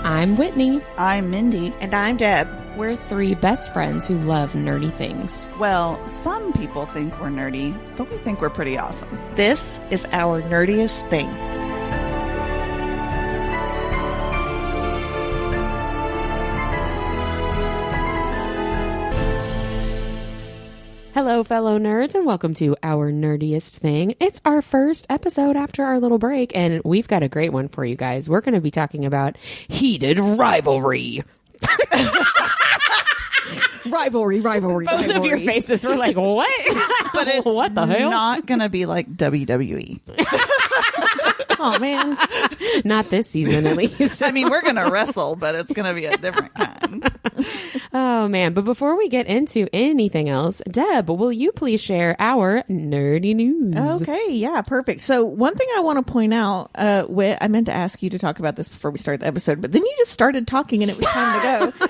I'm Whitney. I'm Mindy. And I'm Deb. We're three best friends who love nerdy things. Well, some people think we're nerdy, but we think we're pretty awesome. This is our Nerdiest Thing. Hello, fellow nerds, and welcome to our Nerdiest Thing. It's our first episode after our little break, and we've got a great one for you guys. We're going to be talking about Heated Rivalry. Rivalry. Both of your faces were like, what? But it's what the hell? Not going to be like WWE. Oh, man. Not this season, at least. I mean, we're going to wrestle, but it's going to be a different kind. Oh, man. But before we get into anything else, Deb, will you please share our nerdy news? Okay, yeah, perfect. So one thing I want to point out, Whit, I meant to ask you to talk about this before we start the episode, but then you just started talking and it was time to go.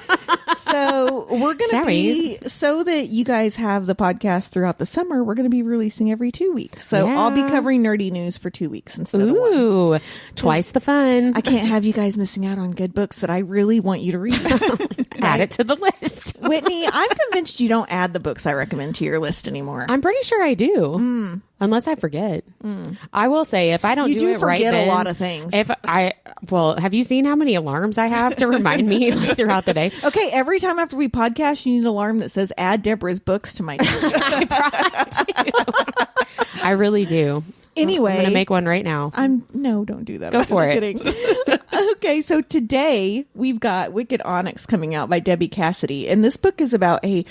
So we're going to be, so that you guys have the podcast throughout the summer, we're going to be releasing every 2 weeks. So I'll be covering nerdy news for 2 weeks instead of one. Ooh, twice the fun. I can't have you guys missing out on good books that I really want you to read. Add it to the list. Whitney, I'm convinced you don't add the books I recommend to your list anymore. I'm pretty sure I do. Unless I forget. I will say, if I don't You do do it right, forget then, a lot of things. Have you seen how many alarms I have to remind me throughout the day? Okay, every time after we podcast, you need an alarm that says add Deborah's books to my I probably do. I really do. Anyway, I'm going to make one right now. No, don't do that. Go for it. Kidding. Okay, so today we've got Wicked Onyx coming out by Debbie Cassidy, and this book is about a.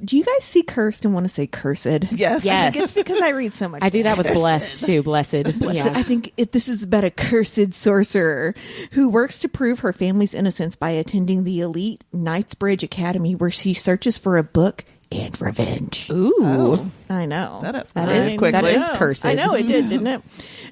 Do you guys see cursed and want to say cursed? Yes. Yes. It's because I read so much. I do that with blessed too. Blessed. Yeah. I think this is about a cursed sorcerer who works to prove her family's innocence by attending the elite Knightsbridge Academy, where she searches for a book and revenge. Ooh. Oh, I know. That is cursed. I know it did, didn't it?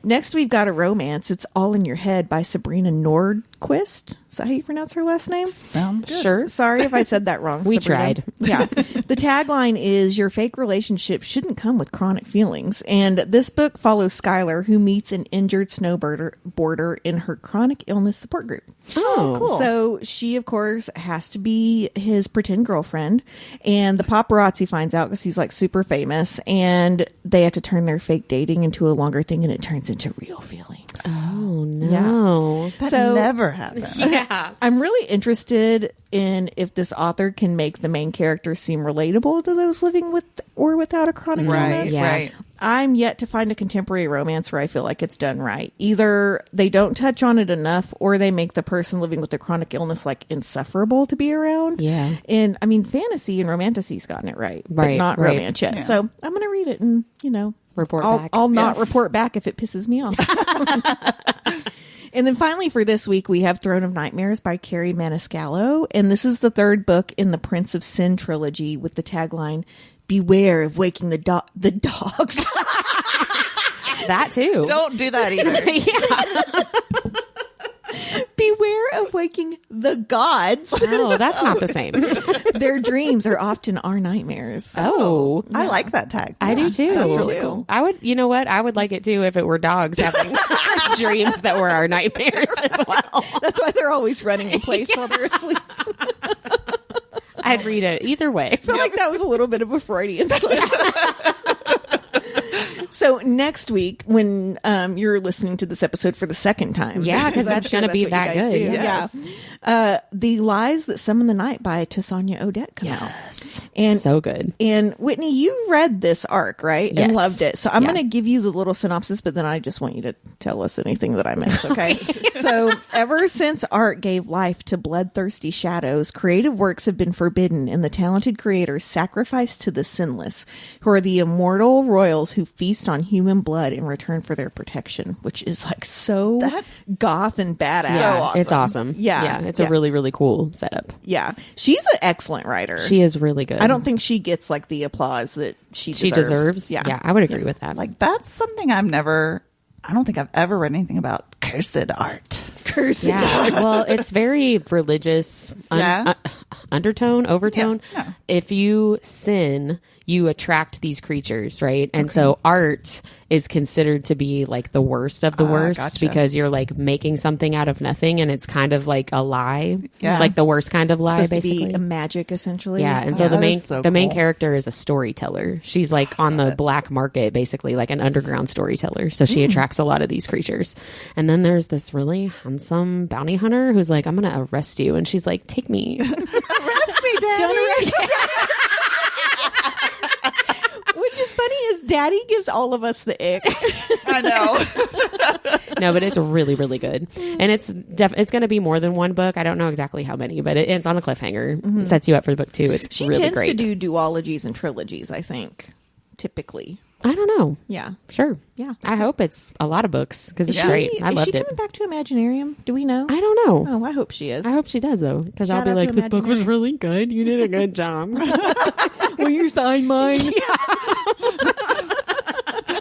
Next, we've got a romance. It's All in Your Head by Sabrina Nordqvist. Is that how you pronounce her last name? Sounds good. Sure. Sorry if I said that wrong. We Sabrina. tried. Yeah. The tagline is, your fake relationship shouldn't come with chronic feelings. And this book follows Skylar, who meets an injured snowboarder in her chronic illness support group. Oh, Cool. So she, of course, has to be his pretend girlfriend. And the paparazzi finds out because he's like super famous. And they have to turn their fake dating into a longer thing. And it turns into real feelings. Oh, no. That So- never happened. Yeah. I'm really interested in if this author can make the main characters seem relatable to those living with or without a chronic illness. Yeah. Right. I'm yet to find a contemporary romance where I feel like it's done right. Either they don't touch on it enough, or they make the person living with the chronic illness like insufferable to be around. Yeah. And I mean, fantasy and romanticy's gotten it right, but Right, not right. romance yet. Yeah. So I'm going to read it and, Report back. I'll not Yes. report back if it pisses me off. And then finally for this week, we have Throne of Nightmares by Kerri Maniscalco. And this is the third book in the Prince of Sin trilogy with the tagline, beware of waking the dogs. That too. Don't do that either. Yeah. Beware of waking the gods. Oh, that's not the same. Their dreams are often our nightmares. Oh, I like that tag. I do too. That's really cool. I would, you know what? I would like it too if it were dogs having dreams that were our nightmares as well. That's why they're always running in place while they're asleep. I'd read it either way. I feel like that was a little bit of a Freudian slip. So next week, when you're listening to this episode for the second time, Yeah, because I'm that's sure going to be what you that guys good. do. Yes. Yeah. The Lies That Summon the Night by TessonjaOdette come out. And So good. And Whitney, you read this arc, right? Yes. And loved it. So I'm Yeah. going to give you the little synopsis, but then I just want you to tell us anything that I missed, okay? So ever since art gave life to bloodthirsty shadows, creative works have been forbidden, and the talented creators sacrificed to the sinless, who are the immortal royals who feast on human blood in return for their protection, which is like so That's goth and badass. so awesome. It's awesome. Yeah. Yeah. It's Yeah. a really, really cool setup. Yeah. She's an excellent writer. She is really good. I don't think she gets like the applause that she she deserves. deserves. Yeah. I would agree with that. Like, that's something I don't think I've ever read anything about cursed art. Cursed. yeah. Well, it's very religious. Yeah. overtone. Yeah. If you sin, you attract these creatures, right? And so art is considered to be like the worst of the worst gotcha. because you're like making something out of nothing, and it's kind of like a lie, Yeah. like the worst kind of lie, Supposed basically. to be a magic, essentially. Yeah, and so that is the main cool. character is a storyteller. She's like on the black market, basically, like an underground storyteller. So she attracts a lot of these creatures. And then there's this really handsome bounty hunter who's like, I'm going to arrest you. And she's like, take me. Arrest me, Daddy. Don't arrest Which is funny is Daddy gives all of us the ick. I know. No, but it's really, really good. And it's going to be more than one book. I don't know exactly how many, but it's on a cliffhanger. It sets you up for the book two. It's She really tends great. to do duologies and trilogies, I think, typically. I don't know. Yeah. Sure. Yeah. I hope it's a lot of books because it's Yeah. great. I Is loved she it. coming back to Imaginarium? Do we know? I don't know. Oh, I hope she is. I hope she does, though, because I'll Shout be out like, to this book was Imaginarium. really good. You did a good job. Will you sign mine?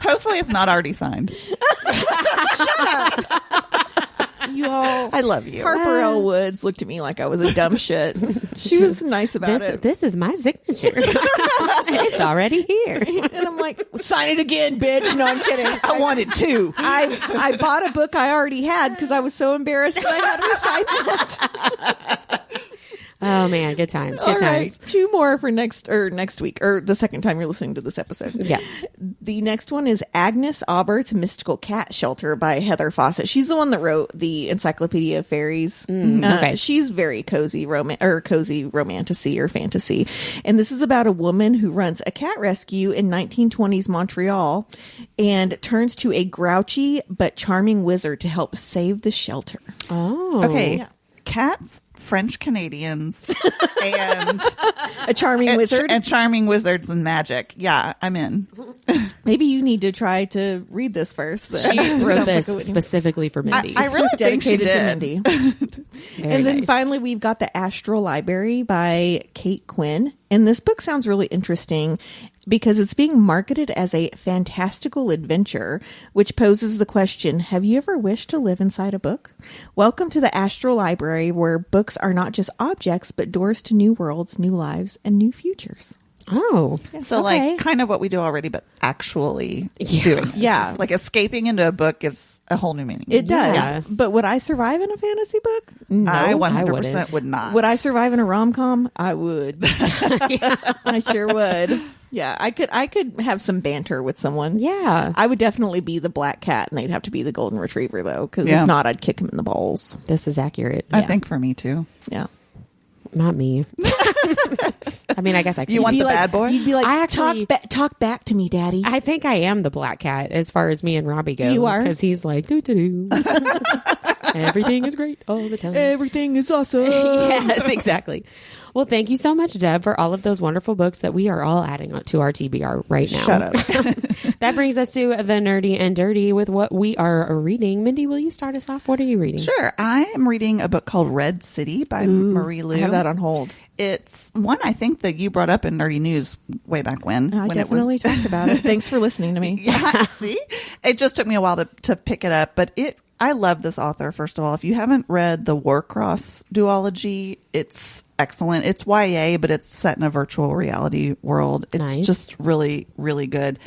Hopefully it's not already signed. You all. I love you. Harper L. Woods looked at me like I was a dumb shit. She was nice about it. This is my signature. It's already here. And I'm like, sign it again, bitch. No, I'm kidding. I wanted two. I bought a book I already had because I was so embarrassed that I had to recite that. Oh man, good times. Good All right, times. 2 more for next week, or the second time you're listening to this episode. Yeah. The next one is Agnes Aubert's Mystical Cat Shelter by Heather She's the one that wrote the Encyclopedia of Fairies. okay. She's very cozy romantasy or fantasy. And this is about a woman who runs a cat rescue in 1920s Montreal and turns to a grouchy but charming wizard to help save the shelter. Oh. Okay. Yeah. Cats, French Canadians, and A charming wizard. and charming wizards and magic. Yeah, I'm in. Maybe you need to try to read this first. then. She wrote Sounds this like a Whitney. specifically for Mindy. I really think she Dedicated did. to Mindy. Very And then nice. finally, we've got the Astral Library by Kate Quinn. And this book sounds really interesting because it's being marketed as a fantastical adventure, which poses the question, have you ever wished to live inside a book? Welcome to the Astral Library, where books are not just objects, but doors to new worlds, new lives, and new futures. Oh. So, Okay. like, kind of what we do already, but actually Yeah. doing it. Yeah. Like, escaping into a book gives a whole new meaning. It does. Yeah. But would I survive in a fantasy book? No. I I 100% wouldn't. would not. Would I survive in a rom-com? I would. I sure would. Yeah, I could have some banter with someone. Yeah. I would definitely be the black cat, and they'd have to be the golden retriever, though, because Yeah. if not, I'd kick him in the balls. This is accurate. I Yeah. think for me, too. Yeah. Not me. I mean, I guess I could. You want You'd the be bad boy? You'd be like, I actually- talk back to me, Daddy. I think I am the black cat as far as me and Robbie go. You are? Because he's like, doo-doo-doo. Everything is great all the time. Everything is awesome. Yes, exactly. Well, thank you so much, Deb, for all of those wonderful books that we are all adding to our TBR right now. Shut up. That brings us to the nerdy and dirty with what we are reading. Mindy, will you start us off? What are you reading? Sure. I am reading a book called Red City by Marie Lu. I have that on hold. It's one I think that you brought up in Nerdy News way back when. I when definitely talked about it. Thanks for listening to me. Yeah, see? It just took me a while to pick it up, but I love this author, first of all. If you haven't read the Warcross duology, it's excellent. It's YA, but it's set in a virtual reality world. It's Nice. just really, really good.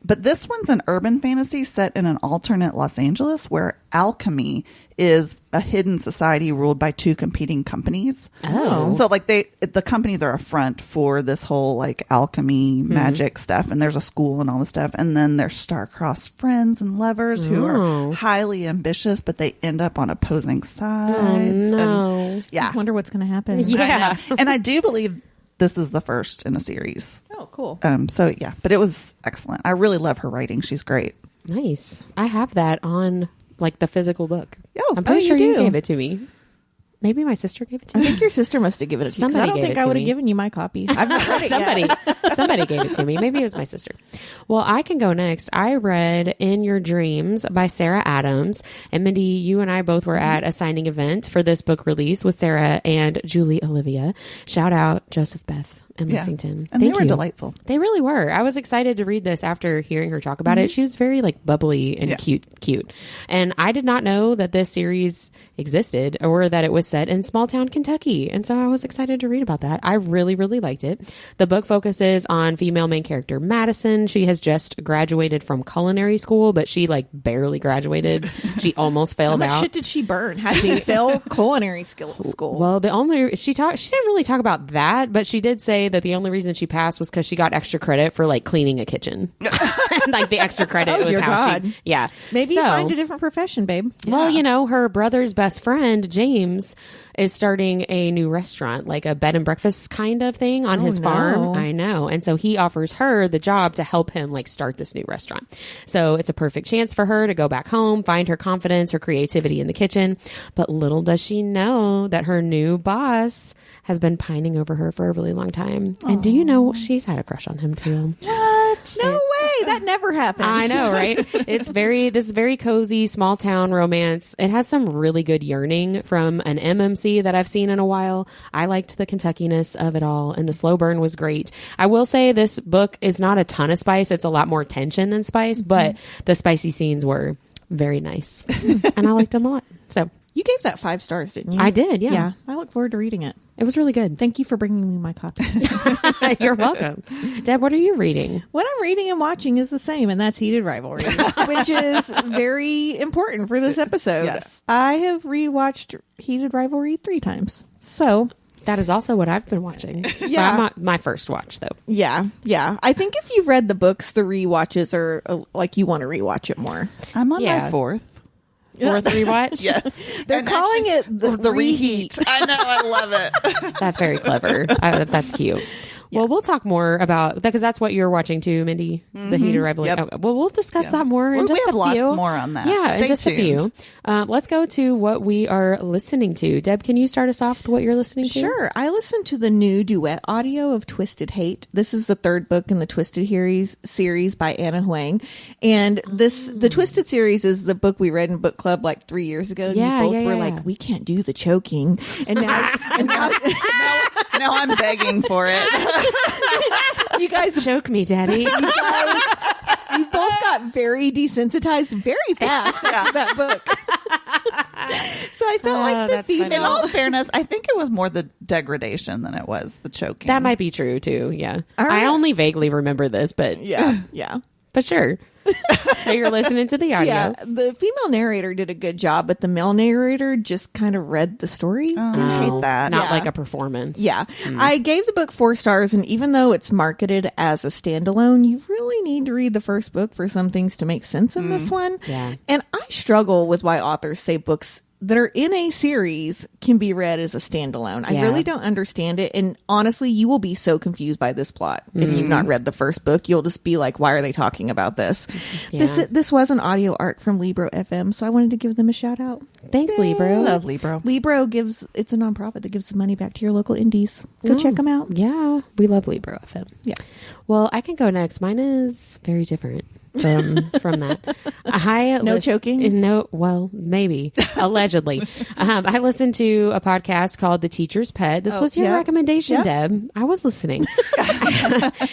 But this one's an urban fantasy set in an alternate Los Angeles where alchemy is a hidden society ruled by 2 competing companies. Oh. So like the companies are a front for this whole like alchemy magic stuff, and there's a school and all this stuff, and then there's star-crossed friends and lovers who Oh. are highly ambitious, but they end up on opposing sides. Oh, no. And, yeah. I wonder what's going to happen. Yeah. And I do believe this is the first in a series. Oh, cool. So yeah, but it was excellent. I really love her writing. She's great. Nice. I have that on like the physical book. Oh, I'm pretty sure you you do. gave it to me. Maybe my sister gave it to I me. think your sister must have given it to you. 'Cause Somebody I don't gave think it I to would have me. given you my copy. I've not read it yet. Somebody gave it to me. Maybe it was my sister. Well, I can go next. I read In Your Dreams by Sarah Adams. And Mindy, you and I both were at a signing event for this book release with Sarah and Julie Olivia. Shout out Joseph Beth. in Yeah. Lexington. And Thank they were you. delightful. They really were. I was excited to read this after hearing her talk about it. She was very like bubbly and cute. And I did not know that this series existed or that it was set in small town Kentucky. And so I was excited to read about that. I really, really liked it. The book focuses on female main character Madison. She has just graduated from culinary school, but she like barely graduated. She almost failed How much out. shit did she burn? How did she fail culinary school? Well, she didn't really talk about that, but she did say that the only reason she passed was because she got extra credit for like cleaning a kitchen. Like the extra credit was dear how God. yeah. Maybe So, find a different profession, babe. well, you know, her brother's best friend, James, is starting a new restaurant, like a bed and breakfast kind of thing on his farm. I know. And so he offers her the job to help him like start this new restaurant. So it's a perfect chance for her to go back home, find her confidence, her creativity in the kitchen. But little does she know that her new boss has been pining over her for a really long time. And do you know she's had a crush on him too? What? No way. That never happens. I know, right? This is very cozy small town romance. It has some really good yearning from an MMC that I've seen in a while. I liked the Kentuckiness of it all, and the slow burn was great. I will say this book is not a ton of spice. It's a lot more tension than spice, but the spicy scenes were very nice, and I liked them a lot. So You gave that 5 stars, didn't you? I did, yeah. Yeah. I look forward to reading it. It was really good. Thank you for bringing me my copy. You're welcome. Deb, what are you reading? What I'm reading and watching is the same, and that's Heated Rivalry, which is very important for this episode. Yes. I have rewatched Heated Rivalry 3 times. So, That is also what I've been watching. Yeah. Well, my first watch, though. yeah. I think if you've read the books, the rewatches are like you want to rewatch it more. I'm on Yeah. my 4th. Fourth rewatch? Yes. They're And calling actually, it the reheat. I know. I love it. That's very clever. That's cute. Well, we'll talk more about that because that's what you're watching too, Mindy. The Heated Rivalry. Yep. Okay. Well, we'll discuss that more in We just have a few. lots more on that. Yeah, Stay in just tuned. a few. Let's go to what we are listening to. Deb, can you start us off with what you're listening to? Sure. I listened to the new duet audio of Twisted Hate. This is the 3rd book in the Twisted series by Anna Huang. And the Twisted series is the book we read in book club like 3 years ago. And Yeah, you both yeah, were yeah. like, we can't do the choking. And now, Now I'm begging for it. you guys Choke me, Daddy. you both got very desensitized very fast after that book. So I felt like the that's funny. In female. all fairness, I think it was more the degradation than it was the choking. That might be true too. Yeah. All right. I only vaguely remember this, but Yeah. but sure. So you're listening to the audio. Yeah, the female narrator did a good job, but the male narrator just kind of read the story. I hate that. Not Yeah. like a performance. Yeah. I gave the book 4 stars, and even though it's marketed as a standalone, you really need to read the first book for some things to make sense in this one. Yeah. And I struggle with why authors say books that are in a series can be read as a standalone. I Yeah. really don't understand it. And honestly, you will be so confused by this plot. If you've not read the first book, you'll just be like, why are they talking about this? Yeah. This was an audio arc from Libro FM, so I wanted to give them a shout out. Thanks, Libro. Love Libro. Libro it's a nonprofit that gives the money back to your local indies. Go check them out. Yeah, we love Libro FM. Yeah. Well, I can go next. Mine is very different from that. No choking? No, well, maybe allegedly. I listened to a podcast called The Teacher's Pet. This was your yeah. recommendation, Yeah. Deb. I was listening.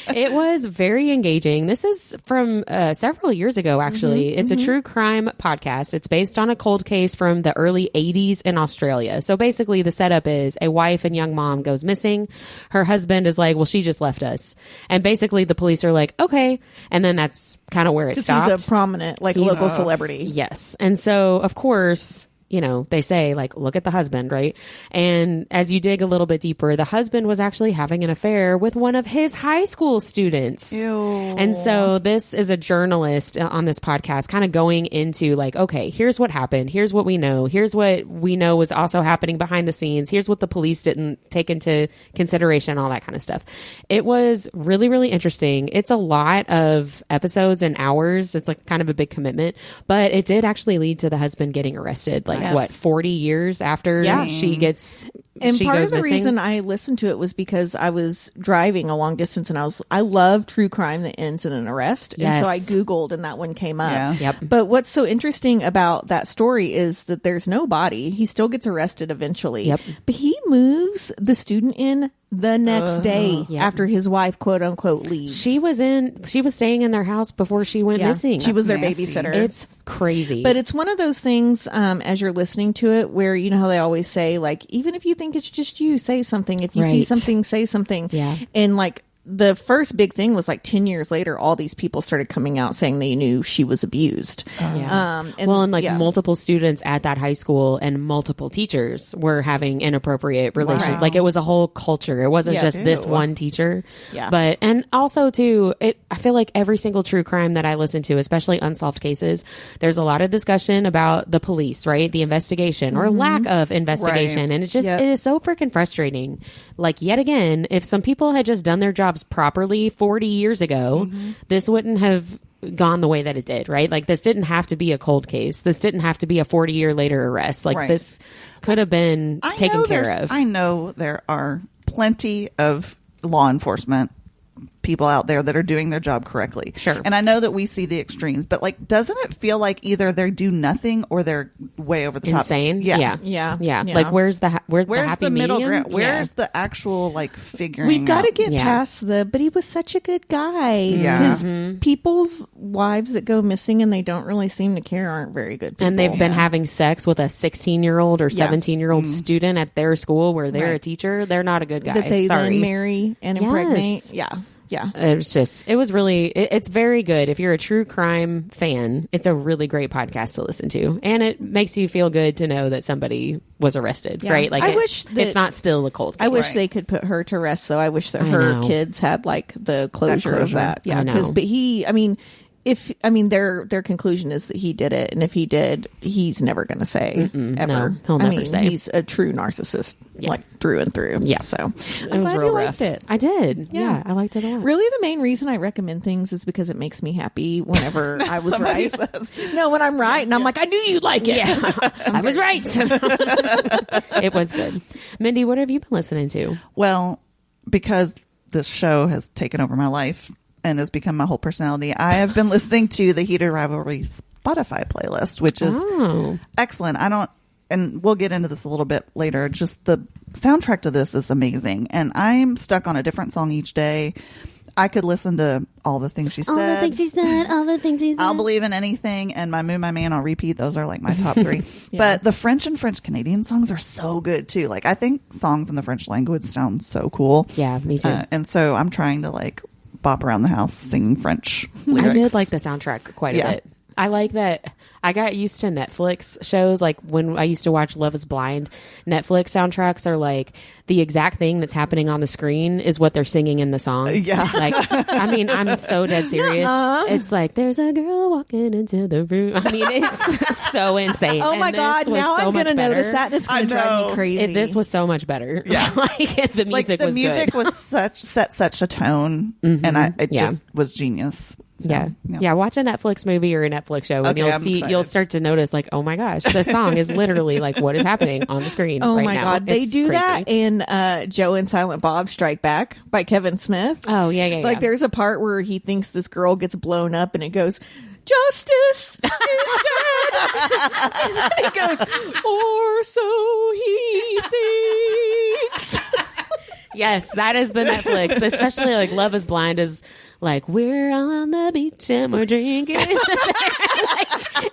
It was very engaging. This is from several years ago, actually. It's a true crime podcast. It's based on a cold case from the early 80s in Australia. So basically, the setup is a wife and young mom goes missing. Her husband is like, well, she just left us. And basically, the police are like, okay. And then that's kind of where it Because stopped. he's a prominent, local celebrity. Yes. And so, of course, you know, they say, like, look at the husband, right? And as you dig a little bit deeper, the husband was actually having an affair with one of his high school students. Ew. And so this is a journalist on this podcast kind of going into like, okay, here's what happened. Here's what we know. Here's what we know was also happening behind the scenes. Here's what the police didn't take into consideration, all that kind of stuff. It was really, really interesting. It's a lot of episodes and hours. It's like kind of a big commitment, but it did actually lead to the husband getting arrested. Like Yes. what, 40 years after Yeah. she gets, And she part goes of the missing? reason I listened to it was because I was driving a long distance and I love true crime that ends in an arrest. Yes. And so I Googled and that one came up. Yeah. Yep. But what's so interesting about that story is that there's no body. He still gets arrested eventually. Yep. But he moves the student in the next day after his wife, quote unquote, leaves. She was staying in their house before she went missing. She was their nasty. babysitter. It's crazy. But it's one of those things, as you're listening to it, where you know how they always say, like, even if you think it's just you, say something. If you see something, say something. Yeah. And like, the first big thing was like 10 years later, all these people started coming out saying they knew she was abused. And multiple students at that high school and multiple teachers were having inappropriate relations. Wow. Like, it was a whole culture. It wasn't just this one teacher. Yeah. But, and also too, I feel like every single true crime that I listen to, especially unsolved cases, there's a lot of discussion about the police, right? The investigation or lack of investigation. Right. And it's just, it is so freaking frustrating. Like, yet again, if some people had just done their jobs properly 40 years ago, this wouldn't have gone the way that it did, right? Like, this didn't have to be a cold case. This didn't have to be a 40-year later arrest. Like, this could have been taken care of. I know there are plenty of law enforcement people out there that are doing their job correctly. Sure. And I know that we see the extremes, but like, doesn't it feel like either they do nothing or they're way over the top? Insane. Yeah. Like, where's the Where's happy the middle medium? ground? Where's the actual like figuring? We've got to out? get past but he was such a good guy. Yeah. Because people's wives that go missing and they don't really seem to care aren't very good people. And they've been having sex with a 16-year-old or 17-year-old student at their school where they're a teacher. They're not a good guy. that they then marry and impregnate. Yeah. It was really, it's very good. If you're a true crime fan, it's a really great podcast to listen to. And it makes you feel good to know that somebody was arrested, right? Like, I wish that it's not still a cold case. I wish they could put her to rest, though. I wish that her kids had like the closure of that. Yeah. I know. But their conclusion is that he did it, and if he did, he's never going to say ever. No, he'll never say. He's a true narcissist, like through and through. Yeah. So It was real rough. liked it. I did. Yeah, I liked it a lot. Really, the main reason I recommend things is because it makes me happy whenever I was Somebody right. says. No, when I'm right, and I'm like, I knew you'd like it. Yeah, I was right. It was good. Mindy, what have you been listening to? Well, because this show has taken over my life and has become my whole personality, I have been listening to the Heated Rivalry Spotify playlist, which is excellent. And we'll get into this a little bit later. Just the soundtrack to this is amazing. And I'm stuck on a different song each day. I could listen to all the things she said. All the things she said. All the things she said. I'll Believe in Anything and My Moon, My Man on repeat. Those are like my top three. But the French and French-Canadian songs are so good too. Like, I think songs in the French language sound so cool. Yeah, me too. And so I'm trying to like bop around the house singing French lyrics. I did like the soundtrack quite a bit. I like that. I got used to Netflix shows. Like, when I used to watch Love is Blind, Netflix soundtracks are like the exact thing that's happening on the screen is what they're singing in the song. Yeah. Like, I mean, I'm so dead serious. It's like, there's a girl walking into the room. I mean, it's so insane. Oh my And God. this was Now so I'm going to much notice better. that, and it's going to drive me crazy. This was so much better. Yeah. Like, the music was the music good. was set such a tone, and it just was genius. So, yeah. Watch a Netflix movie or a Netflix show, and Okay, you'll start to notice, like, oh my gosh, this song is literally like what is happening on the screen. Oh right my now. God. They It's do crazy. that in Joe and Silent Bob Strike Back by Kevin Smith. Oh yeah. Like, there's a part where he thinks this girl gets blown up and it goes, justice is dead. And then it goes, or so he thinks. Yes, that is the Netflix. Especially like Love is Blind is like, we're on the beach and we're drinking. Like,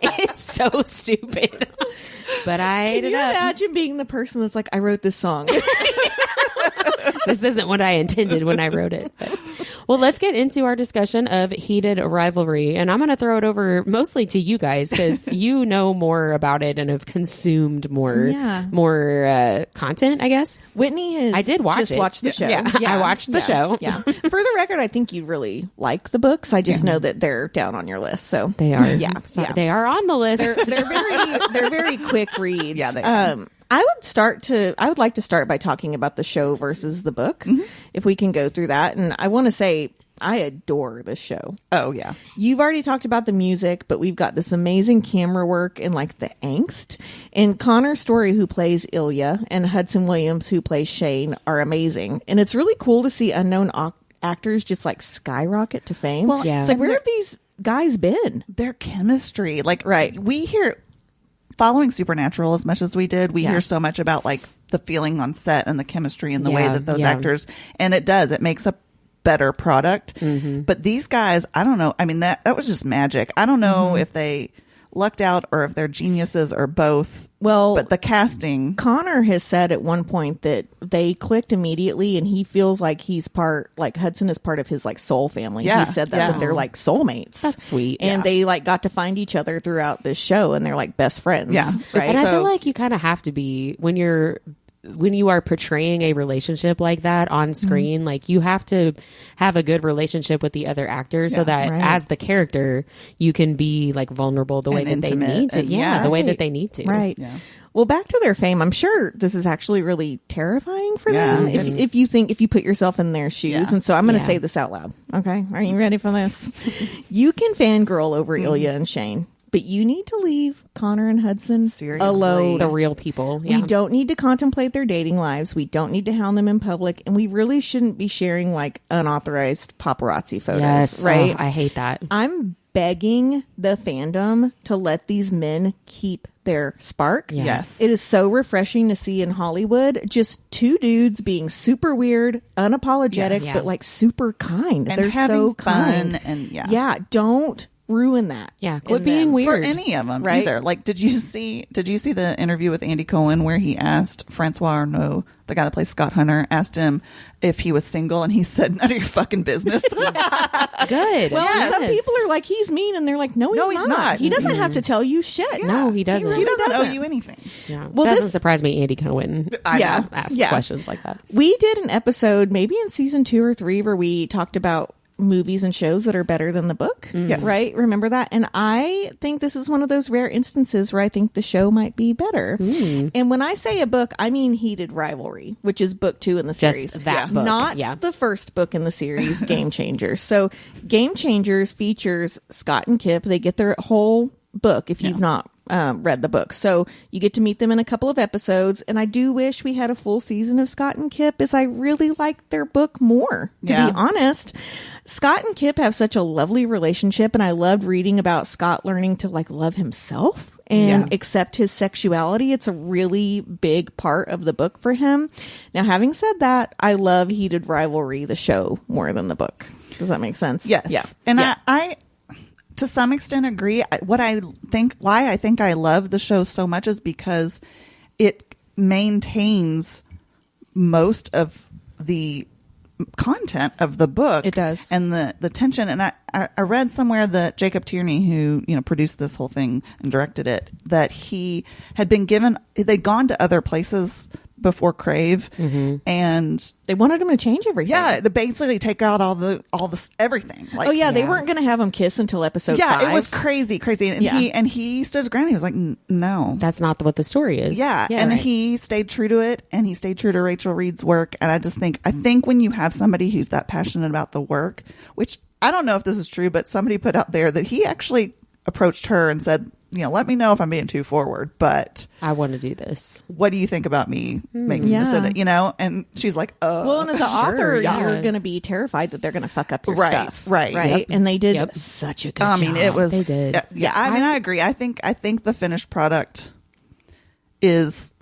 it's so stupid. But I Can you imagine being the person that's like, I wrote this song? This isn't what I intended when I wrote it. But. Well, let's get into our discussion of Heated Rivalry. And I'm going to throw it over mostly to you guys because you know more about it and have consumed more content, I guess. Whitney has I did watch just it. watched the show. Yeah, I watched the show. Yeah. For the record, I think you really like the books. I just know that they're down on your list. So They are. Yeah. So they are on the list. They're very quick reads. Yeah, they are. I would like to start by talking about the show versus the book, if we can go through that. And I want to say, I adore this show. Oh yeah. You've already talked about the music, but we've got this amazing camera work and like the angst. And Connor Storrie, who plays Ilya, and Hudson Williams, who plays Shane, are amazing. And it's really cool to see unknown actors just like skyrocket to fame. Well, yeah. It's like, where have these guys been? Their chemistry, like, Right. we hear, following Supernatural as much as we did, we hear so much about like the feeling on set and the chemistry and the way that those actors, and it makes a better product. But these guys, I don't know. I mean, that was just magic. I don't know if they lucked out or if they're geniuses or both. Well, but the casting, Connor has said at one point that they clicked immediately, and he feels like Hudson is part of his like soul family. Yeah, he said that they're like soulmates. That's sweet. And they like got to find each other throughout this show, and they're like best friends. Yeah. Right. And I feel like you kind of have to be when you are portraying a relationship like that on screen, like you have to have a good relationship with the other actor so that as the character, you can be like vulnerable the way that they need to. The way that they need to. Right. Yeah. Well, back to their fame, I'm sure this is actually really terrifying for them if you put yourself in their shoes. Yeah. And so I'm going to say this out loud. Okay. Are you ready for this? You can fangirl over Ilya and Shane, but you need to leave Connor and Hudson alone. The real people. Yeah. We don't need to contemplate their dating lives. We don't need to hound them in public. And we really shouldn't be sharing like unauthorized paparazzi photos. Yes. Right? I hate that. I'm begging the fandom to let these men keep their spark. Yes. It is so refreshing to see in Hollywood just two dudes being super weird, unapologetic, but like super kind. And they're having so fun kind. And don't ruin that. Quit being weird for any of them either. Like, did you see the interview with Andy Cohen where he asked Francois Arnault, the guy that plays Scott Hunter, asked him if he was single, and he said, "None of your fucking business." Good. Well, some people are like, he's mean, and they're like, no, he's not. He doesn't have to tell you shit. No, he doesn't. He doesn't owe you anything. Yeah. Well, it doesn't surprise me. Andy Cohen asks questions like that. We did an episode maybe in season 2 or 3 where we talked about movies and shows that are better than the book. Yes. Right? Remember that? And I think this is one of those rare instances where I think the show might be better. And when I say a book, I mean Heated Rivalry, which is book 2 in the series. Just that book. Not the first book in the series, Game Changers. So Game Changers features Scott and Kip. They get their whole book if you've not read the book. So you get to meet them in a couple of episodes. And I do wish we had a full season of Scott and Kip, as I really liked their book more, to be honest. Scott and Kip have such a lovely relationship, and I loved reading about Scott learning to like love himself and accept his sexuality. It's a really big part of the book for him. Now, having said that, I love Heated Rivalry, the show, more than the book. Does that make sense? Yes. Yeah. And I to some extent agree. Why I think I love the show so much is because it maintains most of the content of the book. It does. And the tension. And I read somewhere that Jacob Tierney, who produced this whole thing and directed it, that he had been they'd gone to other places before Crave, and they wanted him to change everything. Yeah, they basically take out all this everything. Like, they weren't going to have him kiss until episode 5. It was crazy, and he stood his ground. He was like, "No, that's not what the story is." Yeah, and he stayed true to it, and he stayed true to Rachel Reed's work. And I think when you have somebody who's that passionate about the work, which I don't know if this is true, but somebody put out there that he actually approached her and said, let me know if I'm being too forward, but I want to do this. What do you think about me making this in it? And she's like, well, and as an author, you're going to be terrified that they're going to fuck up your stuff. Right. Yep. And they did such a good job. It was, they did. Yeah. I agree. I think the finished product is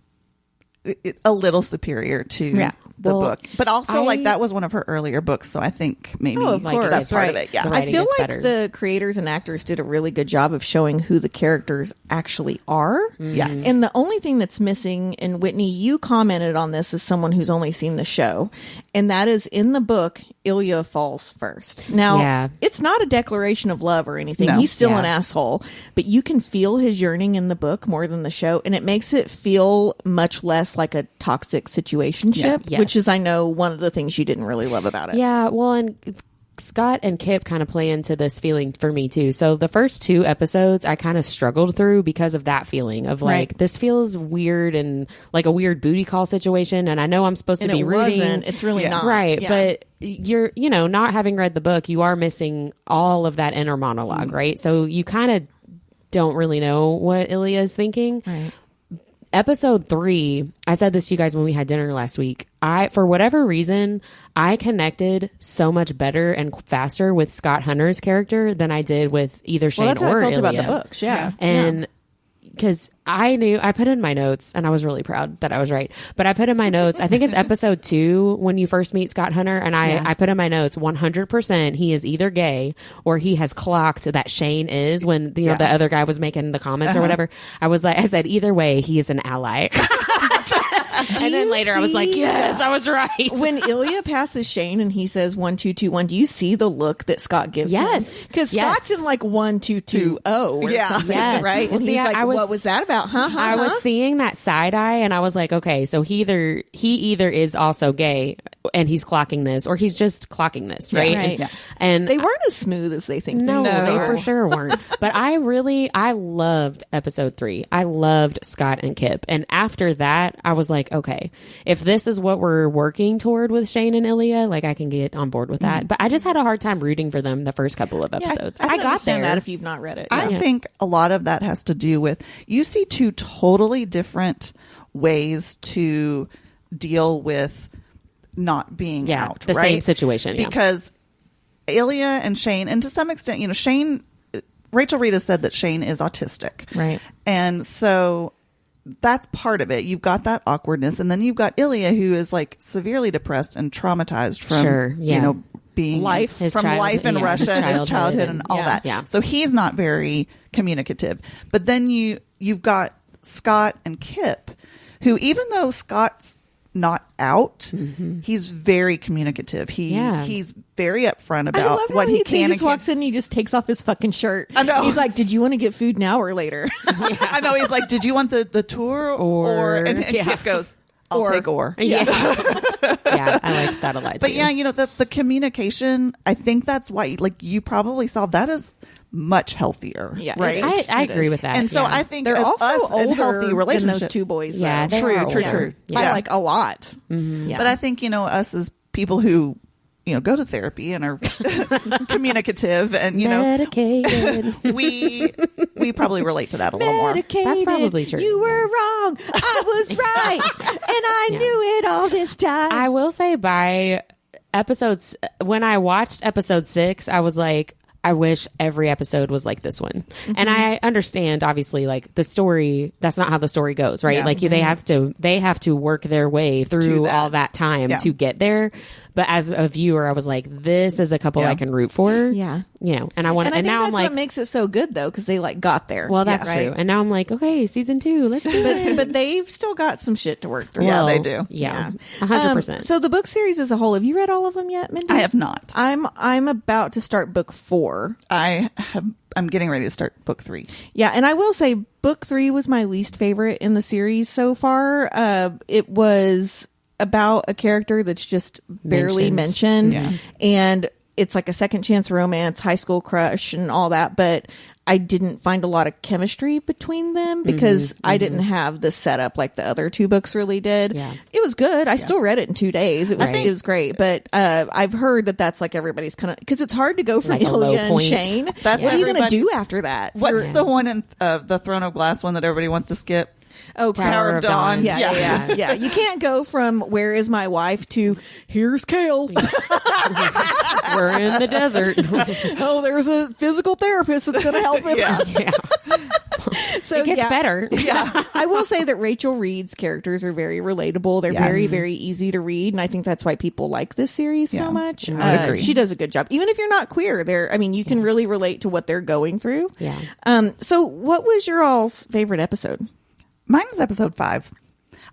a little superior to the book, but also that was one of her earlier books, so I think maybe that's part of it. Yeah, I feel like the creators and actors did a really good job of showing who the characters actually are. Yes, and the only thing that's missing, and Whitney, you commented on this as someone who's only seen the show, and that is in the book, Ilya falls first. Now, it's not a declaration of love or anything. No. He's still an asshole, but you can feel his yearning in the book more than the show, and it makes it feel much less like a toxic situationship, which is, I know, one of the things you didn't really love about it. Yeah, well, and Scott and Kip kind of play into this feeling for me too. So the first 2 episodes I kind of struggled through because of that feeling of like, this feels weird and like a weird booty call situation, and I know I'm supposed to be rooting. It's really not. Right, but you're, not having read the book, you are missing all of that inner monologue, right? So you kind of don't really know what Ilya is thinking. Right. Episode 3, I said this to you guys when we had dinner last week. For whatever reason, I connected so much better and faster with Scott Hunter's character than I did with either Shane that's how or I felt Ilya. about the books, And because I put in my notes, and I was really proud that I was right, but I put in my notes, I think it's episode 2 when you first meet Scott Hunter, and I put in my notes 100% he is either gay or he has clocked that Shane is, when the other guy was making the comments or whatever. I said either way he is an ally. And then later I was like, yes, I was right. When Ilya passes Shane and he says 1 2 2 1, do you see the look that Scott gives him? Yes. Because Scott's in like 1 2 2 0 or something, yes. right? Well, And he's like, what was that about? I was seeing that side eye, and I was like, okay, so he either is also gay and he's clocking this, or he's just clocking this, right? Right. And they weren't as smooth as they think. No, they they for sure weren't. But I loved episode 3. I loved Scott and Kip. And after that, I was like, okay, if this is what we're working toward with Shane and Ilya, like I can get on board with that. But I just had a hard time rooting for them the first couple of episodes. I got there. that if you've not read it. I think a lot of that has to do with, you see 2 totally different ways to deal with not being out, the right? same situation. Because Ilya and Shane, and to some extent, Shane, Rachel Reed has said that Shane is autistic. Right. And so that's part of it. You've got that awkwardness, and then you've got Ilya, who is like severely depressed and traumatized from, being life in Russia, and his childhood and all that. Yeah. So he's not very communicative. But then you've got Scott and Kip, who, even though Scott's not out, he's very communicative. He's very upfront about what he can. He just walks in and he just takes off his fucking shirt. I know. He's like, "Did you want to get food now or later?" I know. He's like, "Did you want the tour or?" And Kip goes, "I'll take or." Yeah. Yeah, I liked that a lot. But too. the communication. I think that's why, like, you probably saw that as much healthier. Yeah, right. I agree with that. And so I think they're also us in older healthy than relationships. those 2 boys. Yeah, though. they are True. older. By Yeah. like a lot. Yeah. But I think, us as people who, go to therapy and are communicative and, medicated. we probably relate to that a little more. That's probably true. You were wrong. I was right. And I knew it all this time. I will say by episodes, when I watched episode 6, I was like, I wish every episode was like this one. And I understand, obviously, like the story, that's not how the story goes, right? Yeah. Like they have to work their way through all that time to get there. But as a viewer, I was like, this is a couple I can root for. Yeah. And I want, and I think now that's I'm like, what makes it so good though, because they like got there. well, that's true. And now I'm like, okay, season 2, let's do it. But they've still got some shit to work through. Yeah, they do. Yeah, 100%. So the book series as a whole, have you read all of them yet, Mindy? I have not. I'm about to start book 4. I'm getting ready to start book 3. Yeah, and I will say book 3 was my least favorite in the series so far. It was about a character that's just barely mentioned. Yeah. And it's like a second chance romance, high school crush and all that, but I didn't find a lot of chemistry between them because I didn't have the setup like the other 2 books really did. Yeah. It was good. I still read it in 2 days. It was great, but I've heard that's like everybody's kind of, because it's hard to go from Like a low Ilya and point. Shane. That's what are you going to everybody- do after that? What's the one in the Throne of Glass one that everybody wants to skip? Oh, Tower of Dawn. Yeah. You can't go from "Where is my wife" to "Here's Kale." We're in the desert. Oh, there's a physical therapist that's going to help him. Yeah. So It gets better. Yeah, I will say that Rachel Reed's characters are very relatable. They're very, very easy to read, and I think that's why people like this series so much. I agree. She does a good job, even if you're not queer. You can really relate to what they're going through. Yeah. So, what was your all's favorite episode? Mine is episode 5.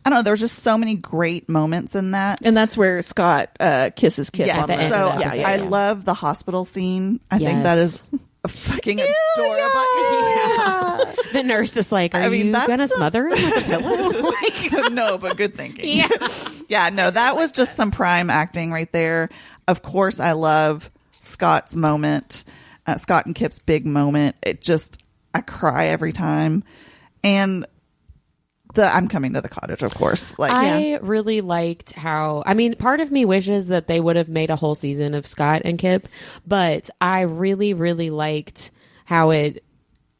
I don't know. There's just so many great moments in that. And that's where Scott kisses Kip. Yes. on the So end of the episode. I love the hospital scene. I think that is fucking adorable. The nurse is like, are you that's gonna smother him with a pillow? Like, No, but good thinking. yeah. Yeah, no, that was just some prime acting right there. Of course, I love Scott's moment, Scott and Kip's big moment. I cry every time. And I'm coming to the cottage, of course. I really liked how, part of me wishes that they would have made a whole season of Scott and Kip, but I really, really liked how it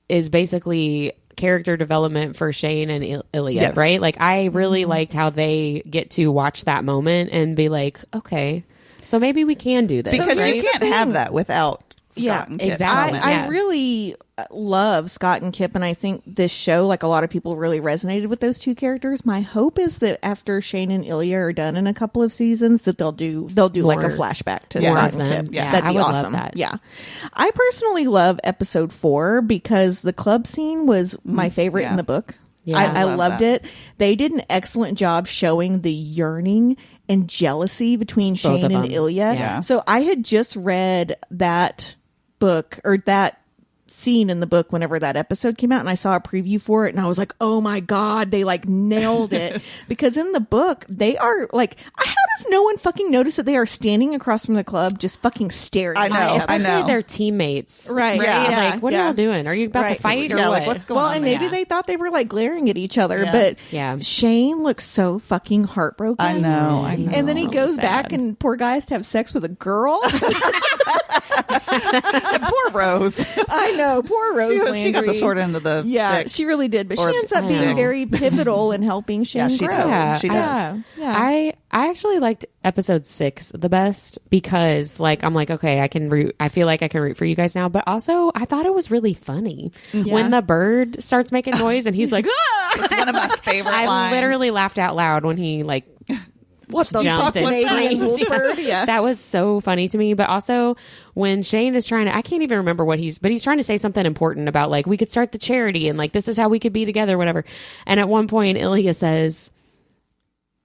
is basically character development for Shane and Ilya, right? Like, I really liked how they get to watch that moment and be like, okay, so maybe we can do this. Because right? you can't have that without Scott and Kip. exactly. I really love Scott and Kip, and I think this show, like a lot of people, really resonated with those two characters. My hope is that after Shane and Ilya are done in a couple of seasons, that they'll do like a flashback to Scott and Kip. Yeah, that'd be I would awesome. love that. Yeah, I personally love episode 4 because the club scene was my favorite in the book. Yeah, I love loved that. it. They did an excellent job showing the yearning and jealousy between Both Shane of and them. Ilya. Yeah. So I had just read that book, or that scene in the book whenever that episode came out, and I saw a preview for it, and I was like, oh my god, they like nailed it. Because in the book they are like, how does no one fucking notice that they are standing across from the club just fucking staring? I know. Especially their teammates. Right. Yeah. Like, what are y'all doing? Are you about to Right. fight or Yeah, what? like, what's going Well, on and there? maybe they thought they were like glaring at each other, Yeah. but Yeah. Shane looks so fucking heartbroken. I know. And then he It's goes really back, sad. and poor guy has to have sex with a girl. Poor Rose. I know, poor Rose. She got the Landry. short end of the Yeah, stick. she really did. But Or she ends up I being know. very pivotal in helping Shane she grow. does. Yeah, She does. Yeah. I actually liked episode 6 the best because like I'm like, okay, I feel like I can root for you guys now, but also I thought it was really funny when the bird starts making noise and he's like, ah! It's one of my favorite I lines. literally laughed out loud when he like What the jumped fuck and was that? screamed. Bird? Yeah. That was so funny to me. But also when Shane is trying to, I can't even remember what he's trying to say something important about like, we could start the charity and like, this is how we could be together, whatever. And at one point Ilya says,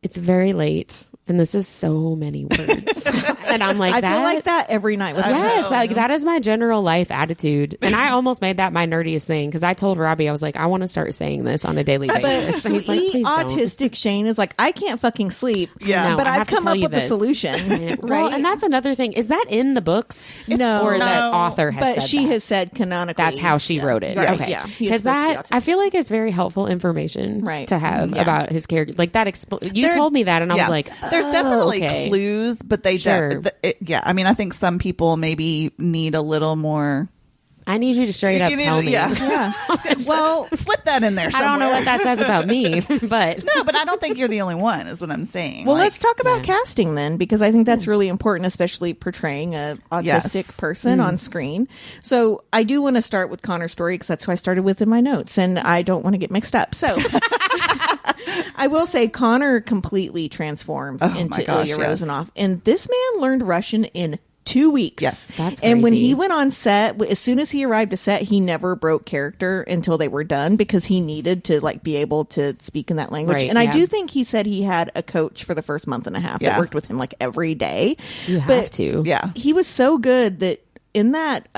it's very late and this is so many words. And I'm like, I feel like that every night with yes, like that is my general life attitude. And I almost made that my nerdiest thing because I told Robbie, I was like, I want to start saying this on a daily But basis. And he's like, sweet please don't. autistic Shane is like, I can't fucking sleep. Yeah. No, but I I've have to come tell up you with the this. solution. Well, Right? and that's another thing. Is that in the books? No. Or that No. author has But said she that? has said canonically. That's how she wrote it. Right. Okay. Yeah. He is Because supposed to be that, autistic. I feel like it's very helpful information Right. to have Yeah. about his character. Like that, you There- told me that and I was like, there's definitely okay. clues, but they Sure. yeah. I mean, I think some people maybe need a little more. I need you to straight up You need tell to- me. yeah. Yeah. Well, Slip that in there I somewhere. don't know what that says about me, but No, but I don't think you're the only one, is what I'm saying. well, Like, let's talk about Yeah. casting then, because I think that's really important, especially portraying a autistic Yes. person on screen. So I do want to start with Connor's story because that's who I started with in my notes, and I don't want to get mixed up. So I will say Connor completely transforms my into gosh, Ilya yes. Rozanov, and this man learned Russian in 2 weeks. Yes. That's And when crazy. he went on set, as soon as he arrived to set, he never broke character until they were done because he needed to like be able to speak in that language. Right, and I yeah. do think he said he had a coach for the first month and a half that Yeah. worked with him like every day. you have But to. Yeah. he was so good that in that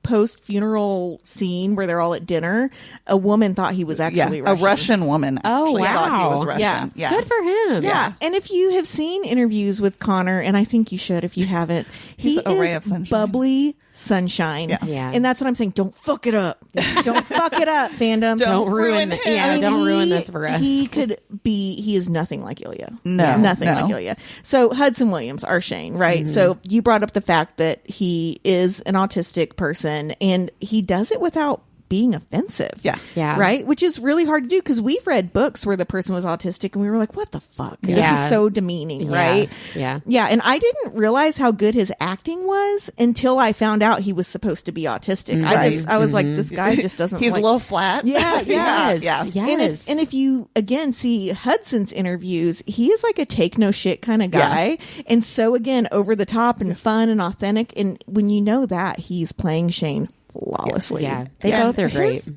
post funeral scene where they're all at dinner, a woman thought he was actually a Russian woman. Oh, actually thought he was wow. Russian. Yeah. Good for him. Yeah. And if you have seen interviews with Connor, and I think you should if you haven't, He's he a ray is of sunshine. bubbly sunshine. Yeah. Yeah. And that's what I'm saying. Don't fuck it up. Don't fuck it up, fandom. Don't ruin him. Yeah, I mean, don't ruin he- this for us. He is nothing like Ilya. No, Nothing no. like Ilya. So Hudson Williams, our Shane, right? Mm-hmm. So you brought up the fact that he is an autistic person and he does it without being offensive. Yeah. Yeah. Right? Which is really hard to do because we've read books where the person was autistic and we were like, what the fuck? This Yeah. is so demeaning, Yeah. right? Yeah. Yeah. And I didn't realize how good his acting was until I found out he was supposed to be autistic. Right. I was like, this guy just doesn't He's like, a little flat. Yeah, yeah. Yes. yeah. Yes. And if you again see Hudson's interviews, he is like a take no shit kind of guy, and so again over the top and fun and authentic. And when you know that, he's playing Shane flawlessly. yeah, they Yeah. both are great. His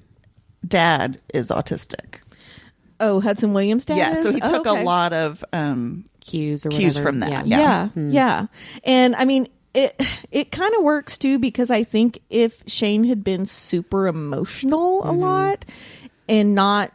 dad is autistic. Oh, Hudson Williams' dad. Yeah, so is? he Oh, took okay. a lot of Cues or Cues whatever. from that. Yeah. Yeah. And I mean, it kind of works too because I think if Shane had been super emotional a lot and not,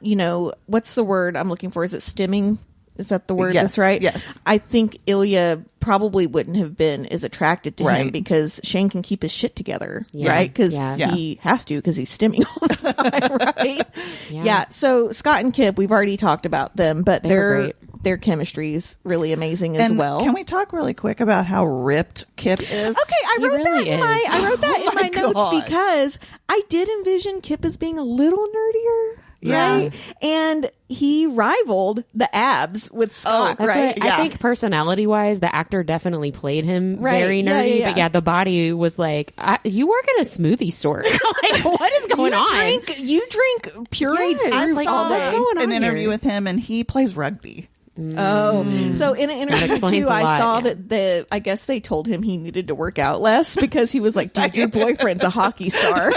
what's the word I'm looking for? Is it stimming? Is that the word Yes, that's right? yes. I think Ilya probably wouldn't have been as attracted to him Right. because Shane can keep his shit together, Yeah, right? Because yeah. he has to because he's stimming all the time, right? Yeah. Yeah. So Scott and Kip, we've already talked about them, but They were great. their chemistry is really amazing as and well. Can we talk really quick about how ripped Kip is? Okay, I He wrote really that in my is. I wrote that Oh in my my notes God. because I did envision Kip as being a little nerdier. right? And he rivaled the abs with Scott, That's right? what, I think personality wise, the actor definitely played him very nerdy, but the body was like, you work at a smoothie store. Like, what is going on? You drink pureed fruit all day. What's going on An interview here? with him, and he plays rugby. So in an interview too, I saw that I guess they told him he needed to work out less because he was like, dude, your boyfriend's a hockey star.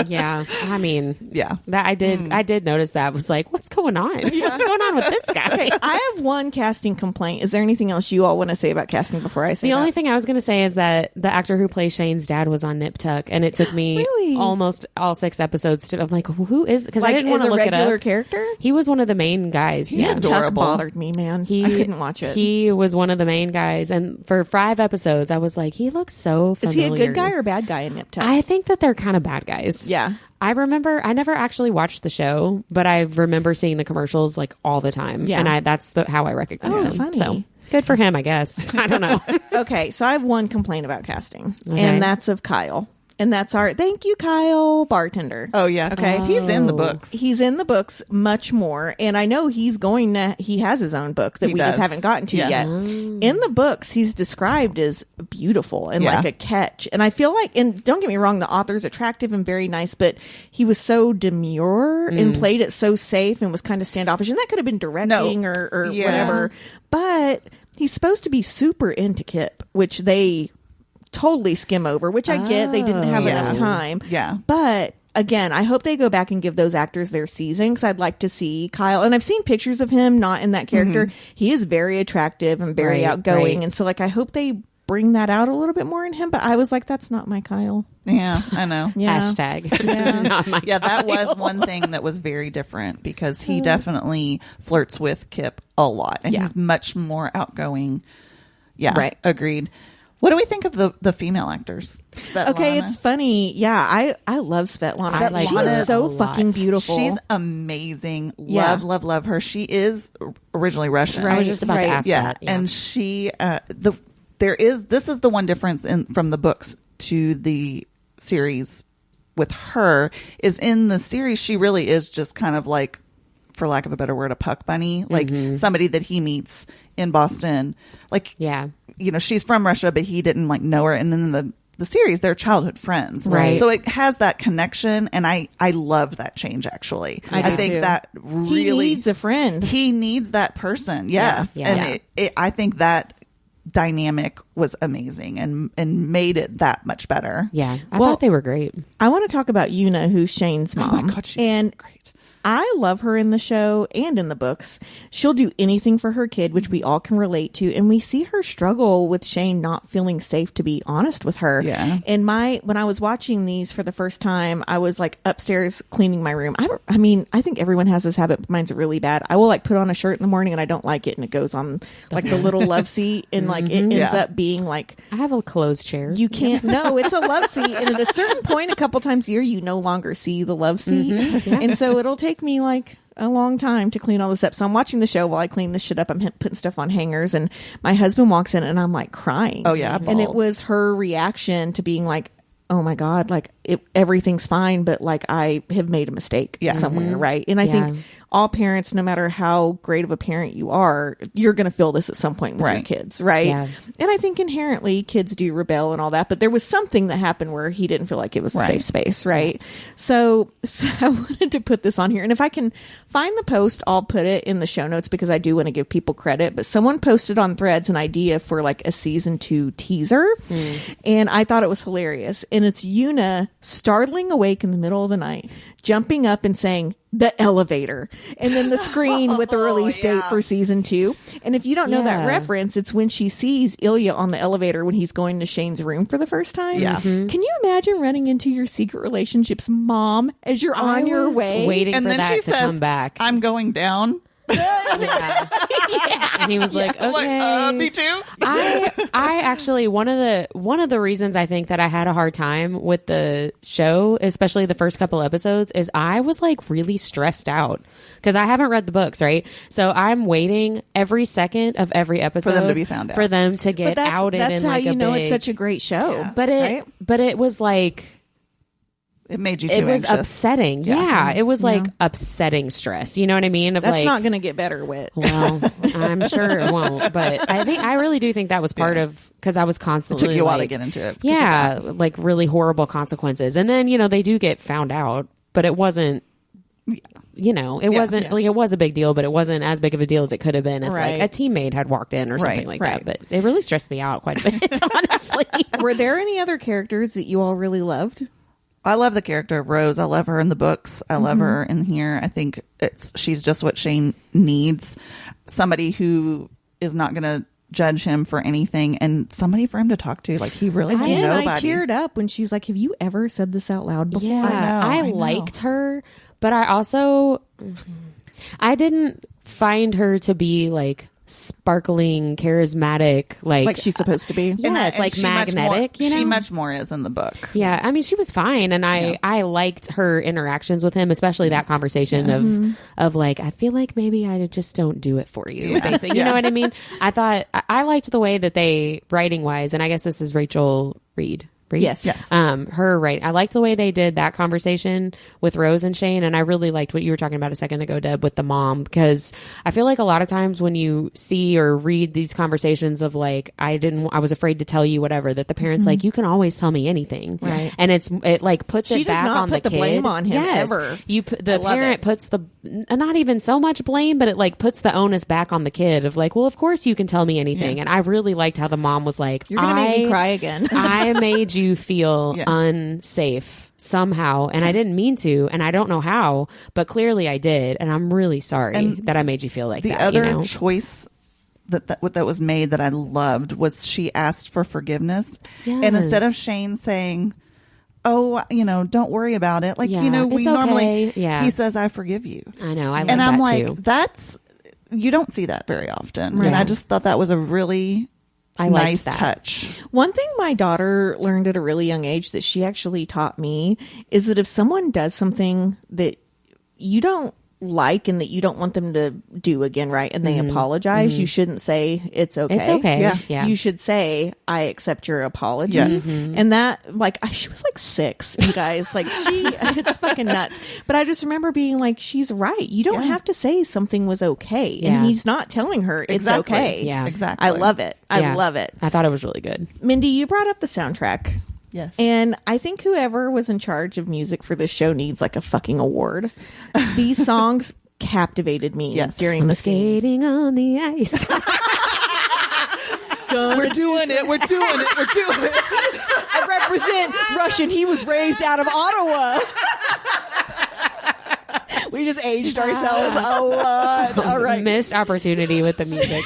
Yeah, I mean, Yeah. that I did notice that. I was like, what's going on? What's going on with this guy? Okay, I have one casting complaint. Is there anything else you all want to say about casting before I say The that? only thing I was going to say is that the actor who plays Shane's dad was on Nip Tuck, and it took me almost all 6 episodes to. I'm like, who is? Because I didn't want to look it up. Regular character. He was one of the main guys. He's adorable. Tuck bothered me, man. I couldn't watch it. He was one of the main guys, and for 5 episodes, I was like, he looks so familiar. Is he a good guy or a bad guy in Nip Tuck? I think that they're kind of bad guys. Yeah. I remember I never actually watched the show, but I remember seeing the commercials like all the time. Yeah. And that's how I recognized him. Funny. So good for him, I guess. I don't know. Okay, so I have one complaint about casting, Okay. and that's of Kyle. And that's our thank you, Kyle, bartender. Oh, yeah. Okay. He's in the books. He's in the books much more. And I know he has his own book that we just haven't gotten to yet. In the books, he's described as beautiful and like a catch. And I feel like, and don't get me wrong, the author's attractive and very nice, but he was so demure and played it so safe and was kind of standoffish. And that could have been directing or whatever. But he's supposed to be super into Kip, which they totally skim over, which I get. They didn't have enough time. Yeah. But again, I hope they go back and give those actors their season, because I'd like to see Kyle. And I've seen pictures of him not in that character. He is very attractive and very outgoing. And so like, I hope they bring that out a little bit more in him. But I was like, that's not my Kyle. Yeah, I know. Hashtag. Not my That was one thing that was very different, because he definitely flirts with Kip a lot, and he's much more outgoing. Yeah, Right. Agreed. What do we think of the female actors? Svetlana? Okay, it's funny. Yeah, I love Svetlana. Svetlana She is so a lot. fucking beautiful. She's amazing. Yeah. Love her. She is originally Russian. I was just about to ask that. Yeah. And she this is the one difference from the books to the series with her, is in the series she really is just kind of like, for lack of a better word, a puck bunny, like somebody that he meets in Boston. Like, you know, she's from Russia, but he didn't like know her. And then in the series, they're childhood friends. Right. So it has that connection. And I love that change, actually. I think too. that really He needs a friend. He needs that person. Yes. Yeah. And I think that dynamic was amazing and made it that much better. Yeah. I thought they were great. I want to talk about Una, who's Shane's mom. Oh my God, she's and so great. I love her in the show and in the books. She'll do anything for her kid, which we all can relate to. And we see her struggle with Shane not feeling safe to be honest with her. Yeah. And when I was watching these for the first time, I was like upstairs cleaning my room. I mean, I think everyone has this habit, but mine's really bad. I will like put on a shirt in the morning and I don't like it, and it goes on like the little love seat, and like it ends up being like, I have a closed chair. you can't. No, it's a love seat, and at a certain point, a couple times a year, you no longer see the love seat, and so it'll take me like a long time to clean all this up. So I'm watching the show while I clean this shit up. I'm putting stuff on hangers, and my husband walks in, and I'm like crying. Oh yeah, and it bawled. was her reaction to being like, oh my God, like everything's fine, but like I have made a mistake somewhere, right? And I think all parents, no matter how great of a parent you are, you're going to feel this at some point with your kids, right? Yeah. And I think inherently kids do rebel and all that, but there was something that happened where he didn't feel like it was a safe space, right? So I wanted to put this on here, and if I can find the post, I'll put it in the show notes, because I do want to give people credit. But someone posted on Threads an idea for like a season 2 teaser, and I thought it was hilarious. And it's Una startling awake in the middle of the night, jumping up and saying, "The elevator," and then the screen with the release date for season 2. And if you don't know that reference, it's when she sees Ilya on the elevator when he's going to Shane's room for the first time. Yeah. Can you imagine running into your secret relationship's mom as you're on your way? Waiting And for then that she to says, come back. "I'm going down." And he was like, okay. Like, me too. I actually, one of the reasons I think that I had a hard time with the show, especially the first couple episodes, is I was like really stressed out because I haven't read the books, right? So I'm waiting every second of every episode for them to be found out, for them to get outed. That's in how like you a know big, it's such a great show. But it was like, It made you too it was anxious. upsetting. Yeah. It was like upsetting stress. You know what I mean? Of That's like, not going to get better with. Well, I'm sure it won't, but I really do think that was part of, because I was constantly It took you a while to like, get into it. yeah, like really horrible consequences. And then, you know, they do get found out, but it wasn't, you know, it wasn't like, it was a big deal, but it wasn't as big of a deal as it could have been if like a teammate had walked in or something like that. But it really stressed me out quite a bit, honestly. Were there any other characters that you all really loved? I love the character of Rose. I love her in the books. I love her in here. I think she's just what Shane needs. Somebody who is not going to judge him for anything, and somebody for him to talk to. Like, he really had nobody. I teared up when she's like, have you ever said this out loud before? Yeah, I liked her, but I didn't find her to be like sparkling, charismatic, like she's supposed to be. Yes, and like magnetic. She much more is in the book. Yeah, I mean, she was fine, and I liked her interactions with him, especially that conversation of like, I feel like maybe I just don't do it for you, basically. You know what I mean? I thought I liked the way that they, writing wise, and I guess this is Rachel Reed. Yes. Her right. I liked the way they did that conversation with Rose and Shane, and I really liked what you were talking about a second ago, Deb, with the mom, because I feel like a lot of times when you see or read these conversations of like, I was afraid to tell you whatever, that the parents like, you can always tell me anything, right? And it like puts it back on the kid. The blame on him ever. The parent puts the not even so much blame, but it like puts the onus back on the kid of like, well, of course you can tell me anything, and I really liked how the mom was like, you're gonna make me cry again. I made you feel unsafe somehow, and I didn't mean to, and I don't know how, but clearly I did, and I'm really sorry that I made you feel like that. The other choice that was made that I loved was she asked for forgiveness, and instead of Shane saying, oh, you know, don't worry about it, like, you know, we normally he says, I forgive you. I know, I love and I'm that like, too. That's, you don't see that very often, and I just thought that was a really nice touch. One thing my daughter learned at a really young age that she actually taught me is that if someone does something that you don't like and that you don't want them to do again, right, and they apologize, you shouldn't say it's okay. It's okay. Yeah. You should say, I accept your apologies. And that, like, she was like 6, you guys. Like, it's fucking nuts. But I just remember being like, she's right. You don't have to say something was okay. And he's not telling her it's okay. Yeah, exactly. I love it. I love it. I thought it was really good. Mindy, you brought up the soundtrack. Yes. And I think whoever was in charge of music for this show needs like a fucking award. These songs captivated me during the skating on the ice. We're doing it. I represent Russian. He was raised out of Ottawa. We just aged ourselves a lot. All right. Missed opportunity with the music.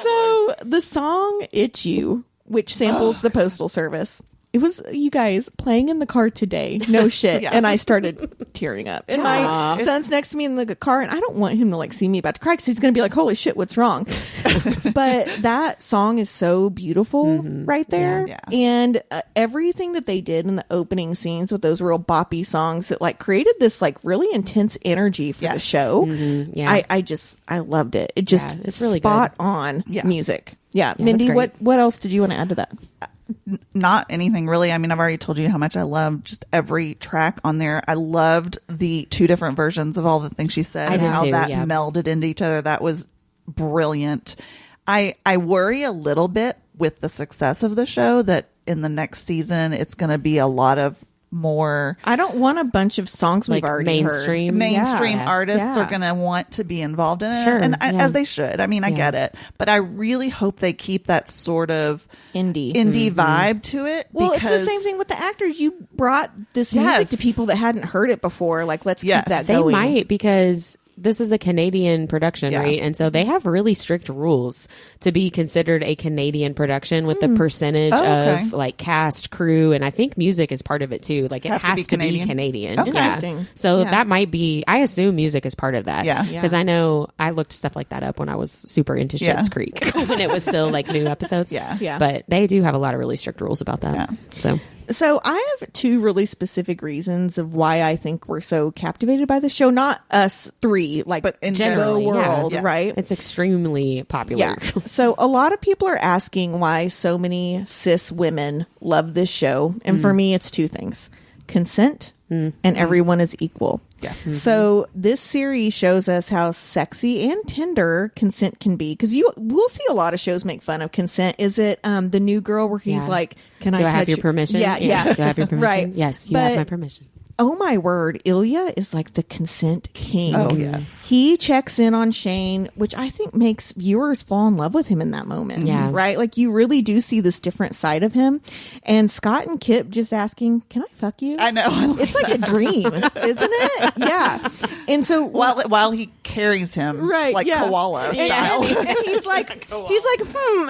So the song It's You, which samples the Postal Service, it was, you guys, playing in the car today. No shit. And I started tearing up. And my son's next to me in the car, and I don't want him to like see me about to cry because he's going to be like, holy shit, what's wrong? But that song is so beautiful right there. Yeah. And everything that they did in the opening scenes with those real boppy songs that like created this like really intense energy for the show. I loved it. It just, it's really spot on music. Yeah. Mindy, what else did you want to add to that? Not anything really. I mean, I've already told you how much I love just every track on there. I loved the 2 different versions of all the things she said and how that melded into each other. That was brilliant. I worry a little bit with the success of the show that in the next season it's going to be a lot of more. I don't want a bunch of songs we've already heard. Mainstream artists are going to want to be involved in it, and as they should. I mean, I get it, but I really hope they keep that sort of indie vibe to it. Well, it's the same thing with the actors. You brought this music to people that hadn't heard it before. Like, let's keep that going. They might, because this is a Canadian production, right? And so they have really strict rules to be considered a Canadian production with the percentage of like cast, crew, and I think music is part of it too. Like, it has to be Canadian. Okay. Yeah. So that might be, I assume music is part of that. Yeah. Because I know I looked stuff like that up when I was super into Schitt's Creek when it was still like new episodes. Yeah. But they do have a lot of really strict rules about that. So So I have two really specific reasons of why I think we're so captivated by the show. Not us three, but in general, the world, yeah. right? It's extremely popular. Yeah. So a lot of people are asking why so many cis women love this show. And for me, it's two things. Consent and everyone is equal. Yes. So this series shows us how sexy and tender consent can be. Because we'll see a lot of shows make fun of consent. Is it the new girl where he's like, can Do I touch have your permission? Yeah. Do I have your permission? Right. Yes, you have my permission. Oh my word, Ilya is like the consent king. Oh, yes. He checks in on Shane, which I think makes viewers fall in love with him in that moment. Yeah. Right? Like you really do see this different side of him. And Scott and Kip just asking, can I fuck you? I know. It's like a dream, isn't it? Yeah. And so while he carries him, right, like yeah. koala style. And he's like,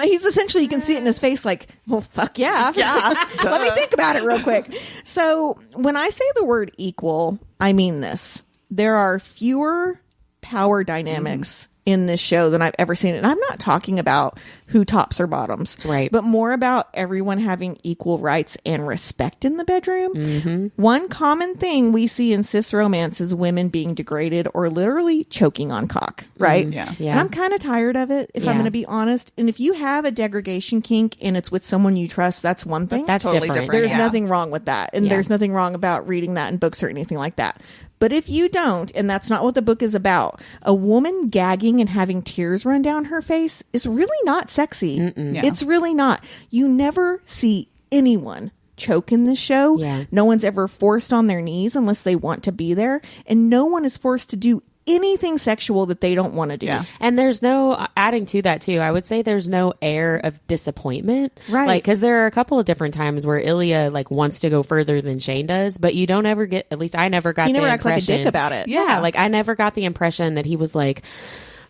he's essentially, you can see it in his face like, well, fuck yeah. Yeah. Let me think about it real quick. So when I say the word equal, I mean this. There are fewer power dynamics in this show than I've ever seen. And I'm not talking about who tops or bottoms, right? But more about everyone having equal rights and respect in the bedroom. One common thing we see in cis romance is women being degraded or literally choking on cock, right? Yeah. And I'm kind of tired of it, if I'm going to be honest. And if you have a degradation kink and it's with someone you trust, that's one thing. That's totally different. There's Yeah. nothing wrong with that. And there's nothing wrong about reading that in books or anything like that. But if you don't, and that's not what the book is about, a woman gagging and having tears run down her face is really not sexy. Yeah. It's really not. You never see anyone choke in this show. Yeah. No one's ever forced on their knees unless they want to be there. And no one is forced to do anything sexual that they don't want to do. Yeah. And there's no, adding to that too, I would say there's no air of disappointment. Right. Like, because there are a couple of different times where Ilya like wants to go further than Shane does, but you don't ever get, at least I never got He never the acts like a impression. dick about it. Yeah. Like I never got the impression that he was like,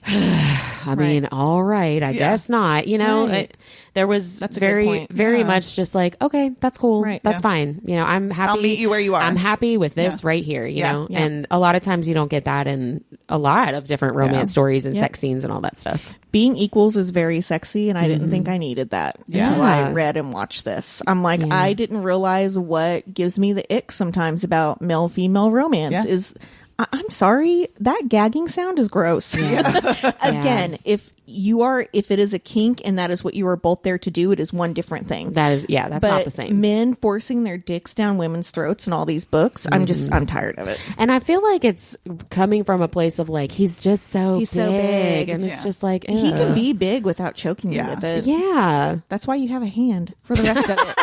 I mean, all right, I guess not. You know, Right. there was That's a good point. very much just like, okay, that's cool. Right. That's Yeah. fine. You know, I'm happy. I'll meet you where you are. I'm happy with this right here, you know? Yeah. And a lot of times you don't get that in a lot of different romance stories and sex scenes and all that stuff. Being equals is very sexy, and I didn't think I needed that until I read and watched this. I'm like, I didn't realize what gives me the ick sometimes about male-female romance is... I'm sorry, that gagging sound is gross. Again, if it is a kink and that is what you are both there to do, it is one different thing. That is, that's but not the same. Men forcing their dicks down women's throats in all these books, I'm tired of it. And I feel like it's coming from a place of like, he's just so big. And it's just like, He can ugh. be big without choking you with it. Yeah. That's why you have a hand for the rest of it.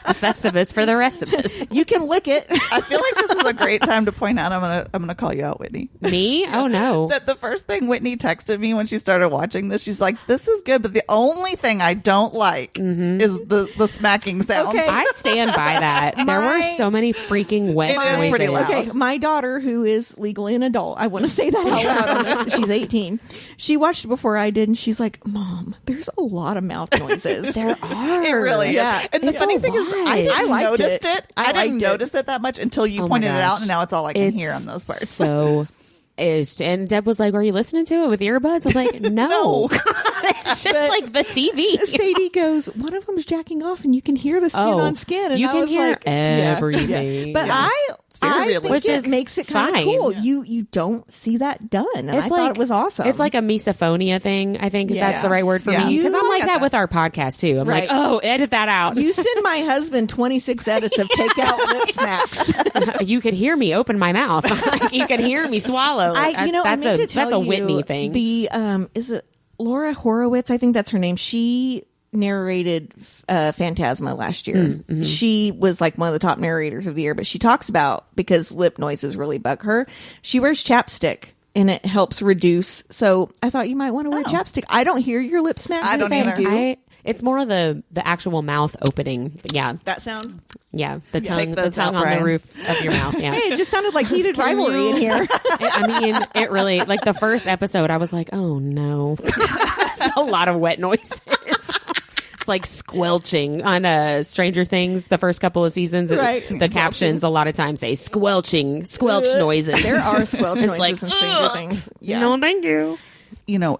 A Festivus for the rest of us. You can lick it. I feel like this is a great time to point out. I'm gonna call you out, Whitney. Me? Oh no. That the first thing Whitney texted me when she started watching this, she's like, "This is good, but the only thing I don't like is the smacking sounds." Okay. I stand by that. There were so many freaking wet It is noises. pretty loud. Okay, my daughter, who is legally an adult, I want to say that out loud on this. She's 18. She watched it before I did, and she's like, "Mom, there's a lot of mouth noises." There are. It really Yeah. is. And the It's funny a thing is, lot. I didn't liked notice it. it. I I didn't liked it. notice it that much until you Oh my pointed it out, gosh. and now it's all I can hear It's on those parts. So and Deb was like, "Are you listening to it with earbuds?" I'm like, "No, it's just like the TV." Sadie goes, one of them's jacking off, and you can hear the skin on skin. And you I can was hear like, everything. But very I realistic. think Which it is makes it kind of fine. cool. You don't see that done, and I thought it was awesome. It's like a misophonia thing. I think Yeah. that's the right word for Yeah. me because I'm You like get that that. with our podcast too. I'm Right. like, oh, edit that out. You send my husband 26 edits of takeout lip smacks. You could hear me open my mouth. You could hear me swallow. I that's meant to tell that's a you, Whitney thing. The is it Laura Horowitz? I think that's her name. She narrated Phantasma last year. She was like one of the top narrators of the year, but she talks about, because lip noises really bug her, she wears chapstick and it helps reduce. So I thought you might want to wear chapstick. I don't hear your lip smacks. I don't the same. either. It's more of the actual mouth opening. Yeah, That sound. yeah. The tongue, the those tongue out, on Brian. the roof of your mouth. Yeah. Hey, it just sounded like Heated Rivalry in here. I mean, it really, like the first episode, I was like, oh no. It's a lot of wet noises. It's like squelching on Stranger Things, the first couple of seasons. Right. The captions a lot of times say squelch noises. There are squelch noises like, in Stranger Things. Yeah. No, thank you.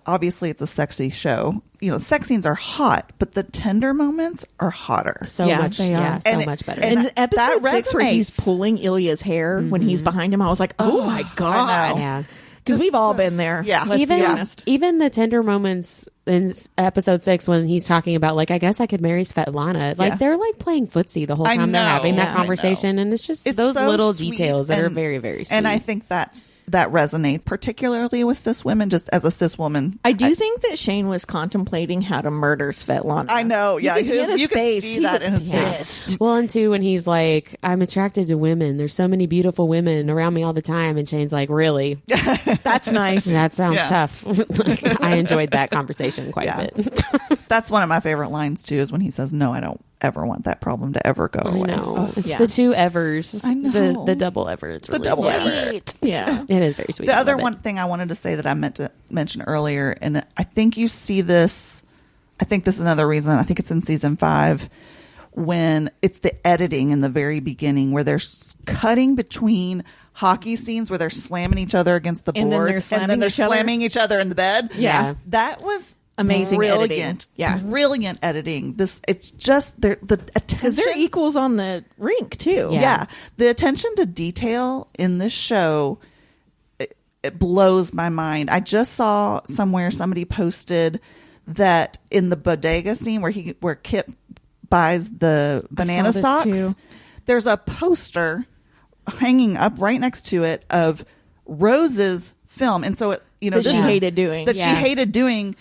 obviously it's a sexy show. Sex scenes are hot, but the tender moments are hotter. So much better. And episode 6 where resonates. he's pulling Ilya's hair when he's behind him, I was like, oh my God. Yeah. Because we've all been there. Yeah. Let's be honest. Even the tender moments in episode 6 when he's talking about, like, I guess I could marry Svetlana. Like, they're like playing footsie the whole time they're having that conversation. And it's just those so little sweet details that are very, very sweet. And I think that resonates, particularly with cis women, just as a cis woman. I do think that Shane was contemplating how to murder Svetlana. I know. Yeah. You could see that in his face. Well, and two, when he's like, I'm attracted to women. There's so many beautiful women around me all the time. And Shane's like, really? That's nice. That sounds tough. I enjoyed that conversation quite a bit. That's one of my favorite lines too, is when he says, no, I don't ever want that problem to ever go away. I know. It's the two evers. I know. The double ever. It's really double sweet. Yeah. It is very sweet. The other one thing I wanted to say that I meant to mention earlier, and I think you see this, I think this is another reason, I think it's in season 5, when it's the editing in the very beginning where they're cutting between hockey scenes where they're slamming each other against the boards and then they're slamming each other in the bed. Yeah. That was amazing. Brilliant. Editing. Yeah. Brilliant editing. It's just the attention. Because they're equals on the rink too. Yeah. The attention to detail in this show, it blows my mind. I just saw somewhere somebody posted that in the bodega scene where Kip buys the banana socks, too. There's a poster hanging up right next to it of Rose's film, and so that she hated doing, she hated doing,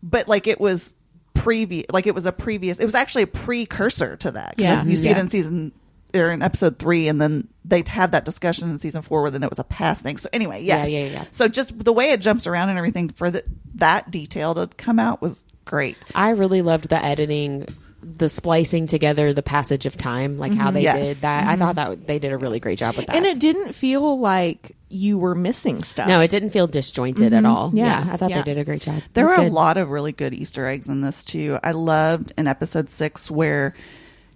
but like it was previous, like it was actually a precursor to that. Yeah, you see it in season or in episode 3, and then they'd have that discussion in season 4 where then it was a past thing. So anyway, yes. Yeah. So just the way it jumps around and everything for that detail to come out was great. I really loved the editing, the splicing together, the passage of time, like how they did that. I thought that they did a really great job with that. And it didn't feel like you were missing stuff. No, it didn't feel disjointed at all. Yeah. I thought they did a great job. There were a lot of really good Easter eggs in this too. I loved in episode 6 where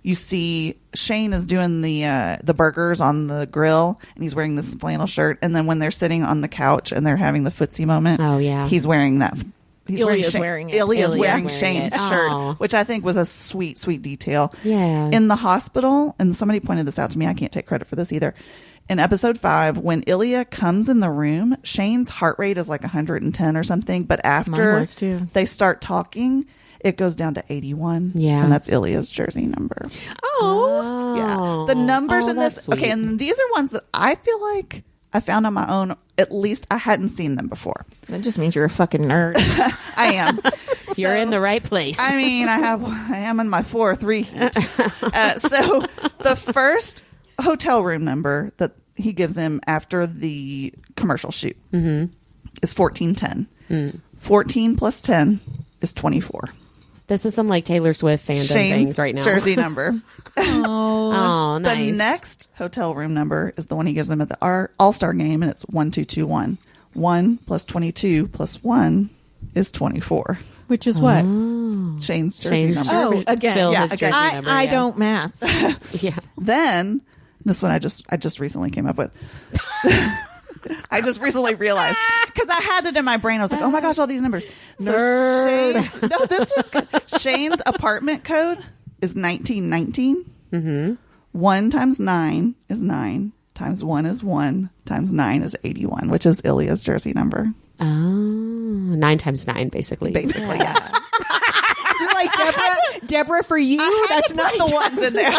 you see Shane is doing the burgers on the grill, and he's wearing this flannel shirt. And then when they're sitting on the couch and they're having the footsie moment, he's wearing that. Ilya's wearing it. Ilya's wearing Shane's shirt, which I think was a sweet, sweet detail. Yeah. In the hospital, and somebody pointed this out to me, I can't take credit for this either. In episode 5, when Ilya comes in the room, Shane's heart rate is like 110 or something. But after they start talking, it goes down to 81. Yeah. And that's Ilya's jersey number. Oh. Yeah. The numbers in this. Sweet. Okay. And these are ones that I feel like I found on my own. At least I hadn't seen them before. That just means you're a fucking nerd. I am. You're in the right place. I mean, I am in my 4th reheat. So the first hotel room number that he gives him after the commercial shoot is 1410. 14 plus 10 is 24. This is some like Taylor Swift fandom Shane's things right now. Jersey number. Oh, nice. The next hotel room number is the one he gives him at the All-Star game, and it's 1221. 1 plus 22 plus 1 is 24. Which is what? Shane's jersey number. Oh, again. Still Yeah, his again. jersey number. I don't math. Yeah. Then, this one I just recently came up with. I just recently realized because I had it in my brain. I was like, "Oh my gosh, all these numbers!" So this one's good. Shane's apartment code is 1919. 1 times 9 is 9. Times 1 is 1. Times 9 is 81, which is Ilya's jersey number. Oh, 9 times 9, basically. Basically, yeah. You're like Deborah for you. That's not the ones in there.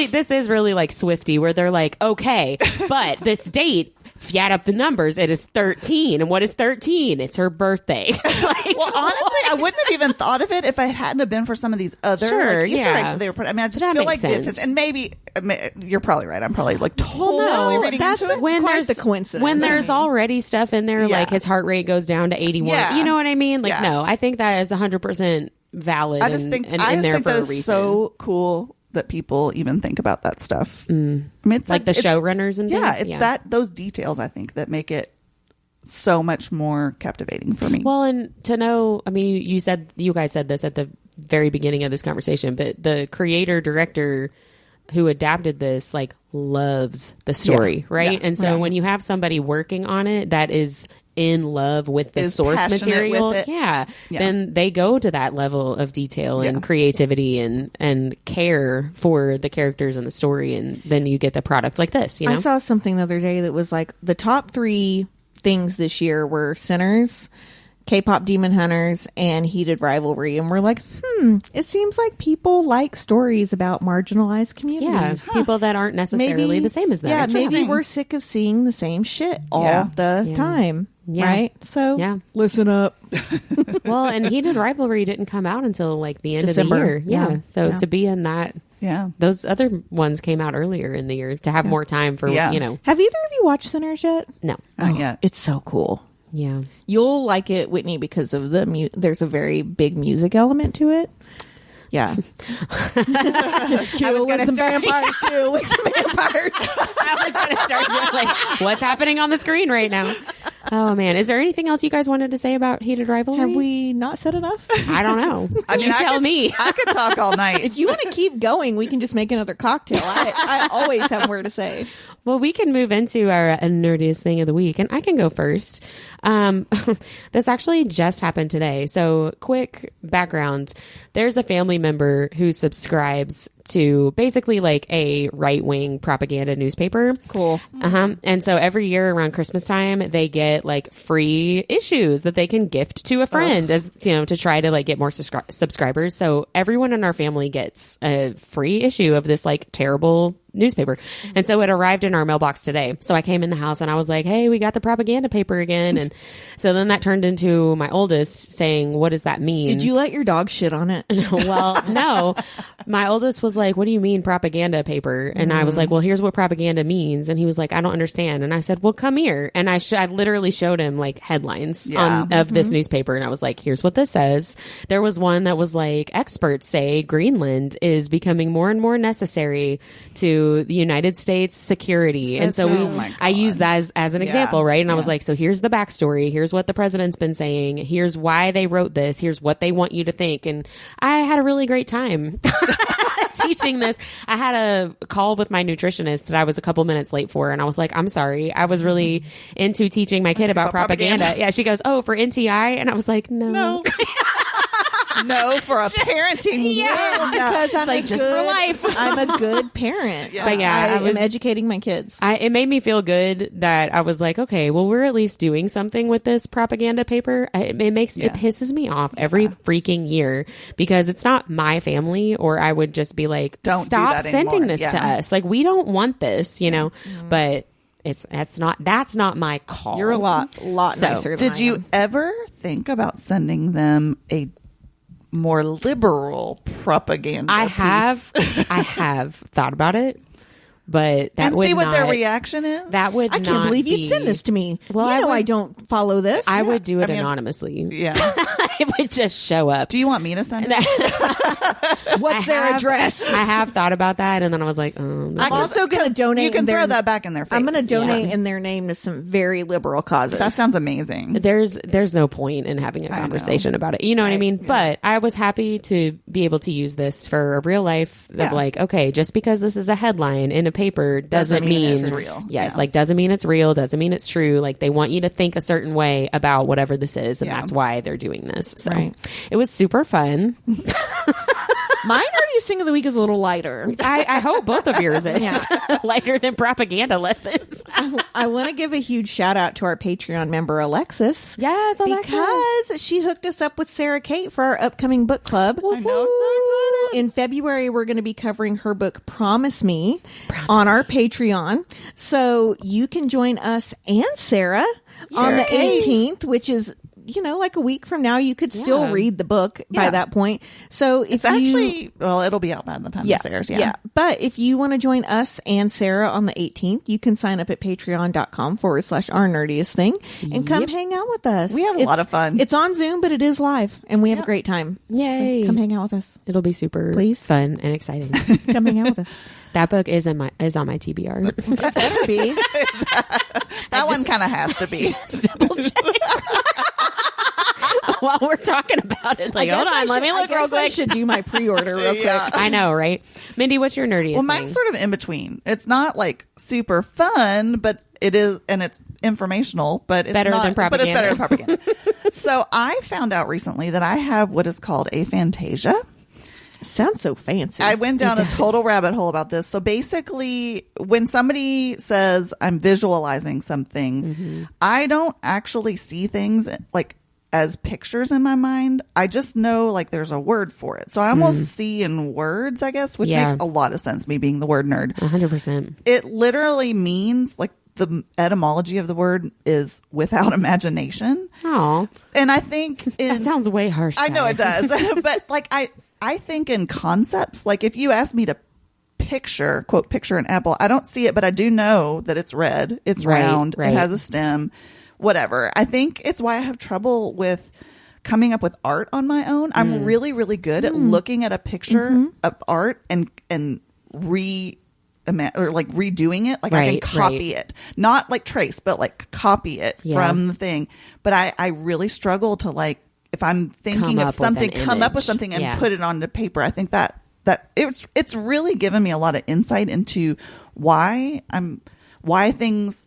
This is really like Swifty, where they're like, okay, but this date, if you add up the numbers, it is 13. And what is 13? It's her birthday. Like, well, honestly, I wouldn't have even thought of it if it hadn't have been for some of these other Easter eggs that they were putting. I mean, I just feel like and maybe you're probably right. I'm probably like totally reading into it. When Quite there's the coincidence. When there's already stuff in there, like his heart rate goes down to 81. Yeah. You know what I mean? Like, no, I think that is 100% valid. I just think that is reason. So cool that people even think about that stuff. I mean, it's like the showrunners and things. Yeah, it's those details I think that make it so much more captivating for me. Well, and to know, I mean, you guys said this at the very beginning of this conversation, but the creator director who adapted this like loves the story, right? And so when you have somebody working on it that is in love with the Is source passionate material, with it. then they go to that level of detail and creativity and care for the characters and the story, and then you get the product like this. I saw something the other day that was like the top 3 things this year were Sinners, K-pop Demon Hunters, and Heated Rivalry. And we're like, it seems like people like stories about marginalized communities. Yeah, people that aren't necessarily the same as them. Yeah, maybe we're sick of seeing the same shit all the time. Yeah. Right? So listen up. Well, and Heated Rivalry didn't come out until like the end December. of the year. Yeah. So to be in that, those other ones came out earlier in the year to have more time for, Have either of you watched Sinners yet? No. Not yet. It's so cool. Yeah. You'll like it, Whitney, because of there's a very big music element to it. Yeah. Kill with some vampires. Kill with some vampires. I was going to start with like, what's happening on the screen right now? Oh, man. Is there anything else you guys wanted to say about Heated Rivalry? Have we not said enough? I don't know. You tell me. I could talk all night. If you want to keep going, we can just make another cocktail. I always have more to say. Well, we can move into our nerdiest thing of the week, and I can go first. This actually just happened today. So quick background. There's a family member who subscribes to basically like a right-wing propaganda newspaper. Cool. And so every year around Christmas time, they get like free issues that they can gift to a friend as, you know, to try to like get more subscribers. So everyone in our family gets a free issue of this like terrible newspaper. And so it arrived in our mailbox today. So I came in the house and I was like, hey, we got the propaganda paper again. And so then that turned into my oldest saying, what does that mean? Did you let your dog shit on it? Well, no. My oldest was like, what do you mean propaganda paper? And I was like, well, here's what propaganda means. And he was like, I don't understand. And I said, well, come here. And I literally showed him like headlines of this newspaper. And I was like, here's what this says. There was one that was like, experts say Greenland is becoming more and more necessary to the United States security. And so I used that as an example, right? And I was like, so here's the backstory. Here's what the president's been saying. Here's why they wrote this. Here's what they want you to think. And I had a really great time teaching this. I had a call with my nutritionist that I was a couple minutes late for. And I was like, I'm sorry. I was really into teaching my kid about propaganda. Yeah. She goes, oh, for NTI? And I was like, no. No, for a parenting win. Because I'm like, just for life. I'm a good parent. But yeah, I am educating my kids. It made me feel good that I was like, okay, well, we're at least doing something with this propaganda paper. It pisses me off every freaking year because it's not my family, or I would just be like, don't stop sending this to us. Like, we don't want this, you know, but that's not my call. You're a lot nicer than Did you ever think about sending them a more liberal propaganda I have thought about it, but that would see what not, their reaction is. That would I can't believe you'd send this to me. Well, I don't follow this. I would do it anonymously. Yeah. It would just show up. Do you want me to send it? What's their address? I have thought about that, and then I was like, I'm also going to donate. You can throw that back in their face. I'm going to donate in their name to some very liberal causes. That sounds amazing. There's no point in having a conversation about it. You know what I mean? Yeah. But I was happy to be able to use this for a real life of like, okay, just because this is a headline in a paper doesn't mean it's real. Yes, like doesn't mean it's real, doesn't mean it's true. Like they want you to think a certain way about whatever this is, and that's why they're doing this. So it was super fun. My nerdiest thing of the week is a little lighter. I hope both of yours is lighter than propaganda lessons. I want to give a huge shout out to our Patreon member, Alexis. Yes, Alexis. Because she hooked us up with Sarah Kate for our upcoming book club. I know, I'm so excited. In February, we're going to be covering her book, Promise Me, on our Patreon. So you can join us and Sarah on the 18th, which is, you know, like a week from now. You could still read the book by that point. So if it'll be out by the time of Sarah's. Yeah. But if you want to join us and Sarah on the 18th, you can sign up at patreon.com/our nerdiest thing and come hang out with us. We have a lot of fun. It's on Zoom, but it is live, and we have a great time. Yay. So come hang out with us. It'll be super fun and exciting. Come hang out with us. That book is on my TBR. It better be. That one kind of has to be. Just double check. While we're talking about it, like, hold on, let me look real quick. I should do my pre-order real quick. I know, right? Mindy, what's your nerdiest Well, mine's thing? sort of in between. It's not like super fun, but it is, and informational, but it's Better not, than propaganda. But it's better than propaganda. So I found out recently that I have what is called aphantasia. Sounds so fancy. I went down a total rabbit hole about this. So basically, when somebody says I'm visualizing something, I don't actually see things like as pictures in my mind. I just know like there's a word for it. So I almost see in words, I guess, which makes a lot of sense, me being the word nerd. 100%. It literally means like the etymology of the word is without imagination. Oh, And I think that sounds way harsh. I know Ty. it does. But like I think in concepts, like if you ask me to picture, quote, picture an apple, I don't see it, but I do know that it's red, it's round, it has a stem, whatever. I think it's why I have trouble with coming up with art on my own. I'm really, really good at looking at a picture of art and redoing it. Like I can copy it, not like trace, but like copy it from the thing. But I really struggle to like, if I'm thinking of something, come up with something and put it onto paper. I think that it's really given me a lot of insight into why things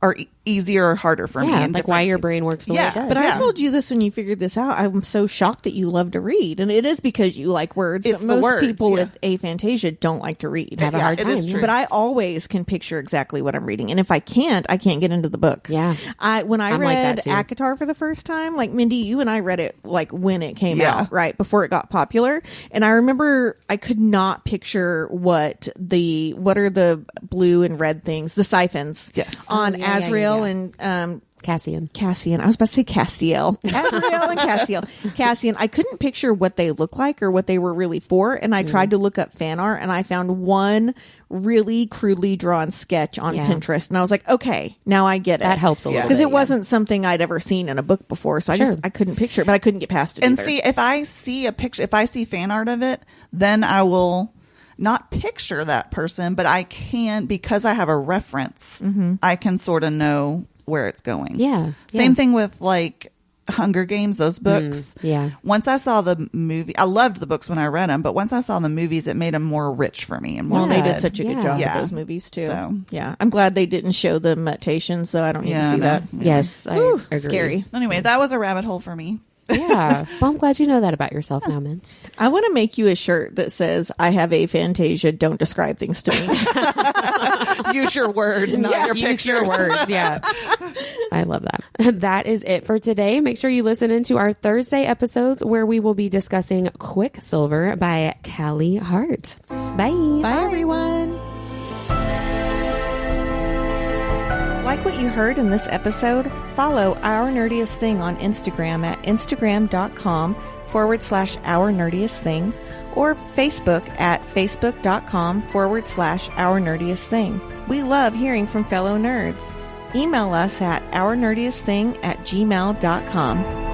are easier or harder for me. Yeah, like why your brain works the way it does. But I told you this when you figured this out. I'm so shocked that you love to read. And it is because you like words. It's but most words, people with aphantasia don't like to read. Have a hard time. It is true. But I always can picture exactly what I'm reading. And if I can't get into the book. Yeah. When I I'm like read that too. ACOTAR for the first time, like Mindy, you and I read it like when it came out, right? Before it got popular. And I remember I could not picture what are the blue and red things, the siphons on Azrael and Cassian. I was about to say Castiel. Azrael and Cassian. I couldn't picture what they look like or what they were really for. And I tried to look up fan art and I found one really crudely drawn sketch on Pinterest. And I was like, okay, now I get it. That helps a little bit. Because it wasn't something I'd ever seen in a book before. So I couldn't picture it, but I couldn't get past it And either. see, if I see a picture, if I see fan art of it, then I will not picture that person, but I can, because I have a reference, I can sort of know where it's going. Yeah. Same thing with like Hunger Games, those books. Yeah. Once I saw the movie, I loved the books when I read them, but once I saw the movies, it made them more rich for me. And more they did red. such a good job with those movies too. So. Yeah. I'm glad they didn't show the mutations, though. I don't need to see that. Yes. I agree. Scary. Anyway, that was a rabbit hole for me. Yeah. Well, I'm glad you know that about yourself now, man. I want to make you a shirt that says, I have aphantasia, don't describe things to me. Use your words, not your pictures. Use your words, yeah. I love that. That is it for today. Make sure you listen into our Thursday episodes where we will be discussing Quicksilver by Callie Hart. Bye. Bye, everyone. Like what you heard in this episode? Follow Our Nerdiest Thing on Instagram at instagram.com/Our Nerdiest Thing or Facebook at facebook.com/Our Nerdiest Thing. We love hearing from fellow nerds. Email us at ournerdiestthing@gmail.com.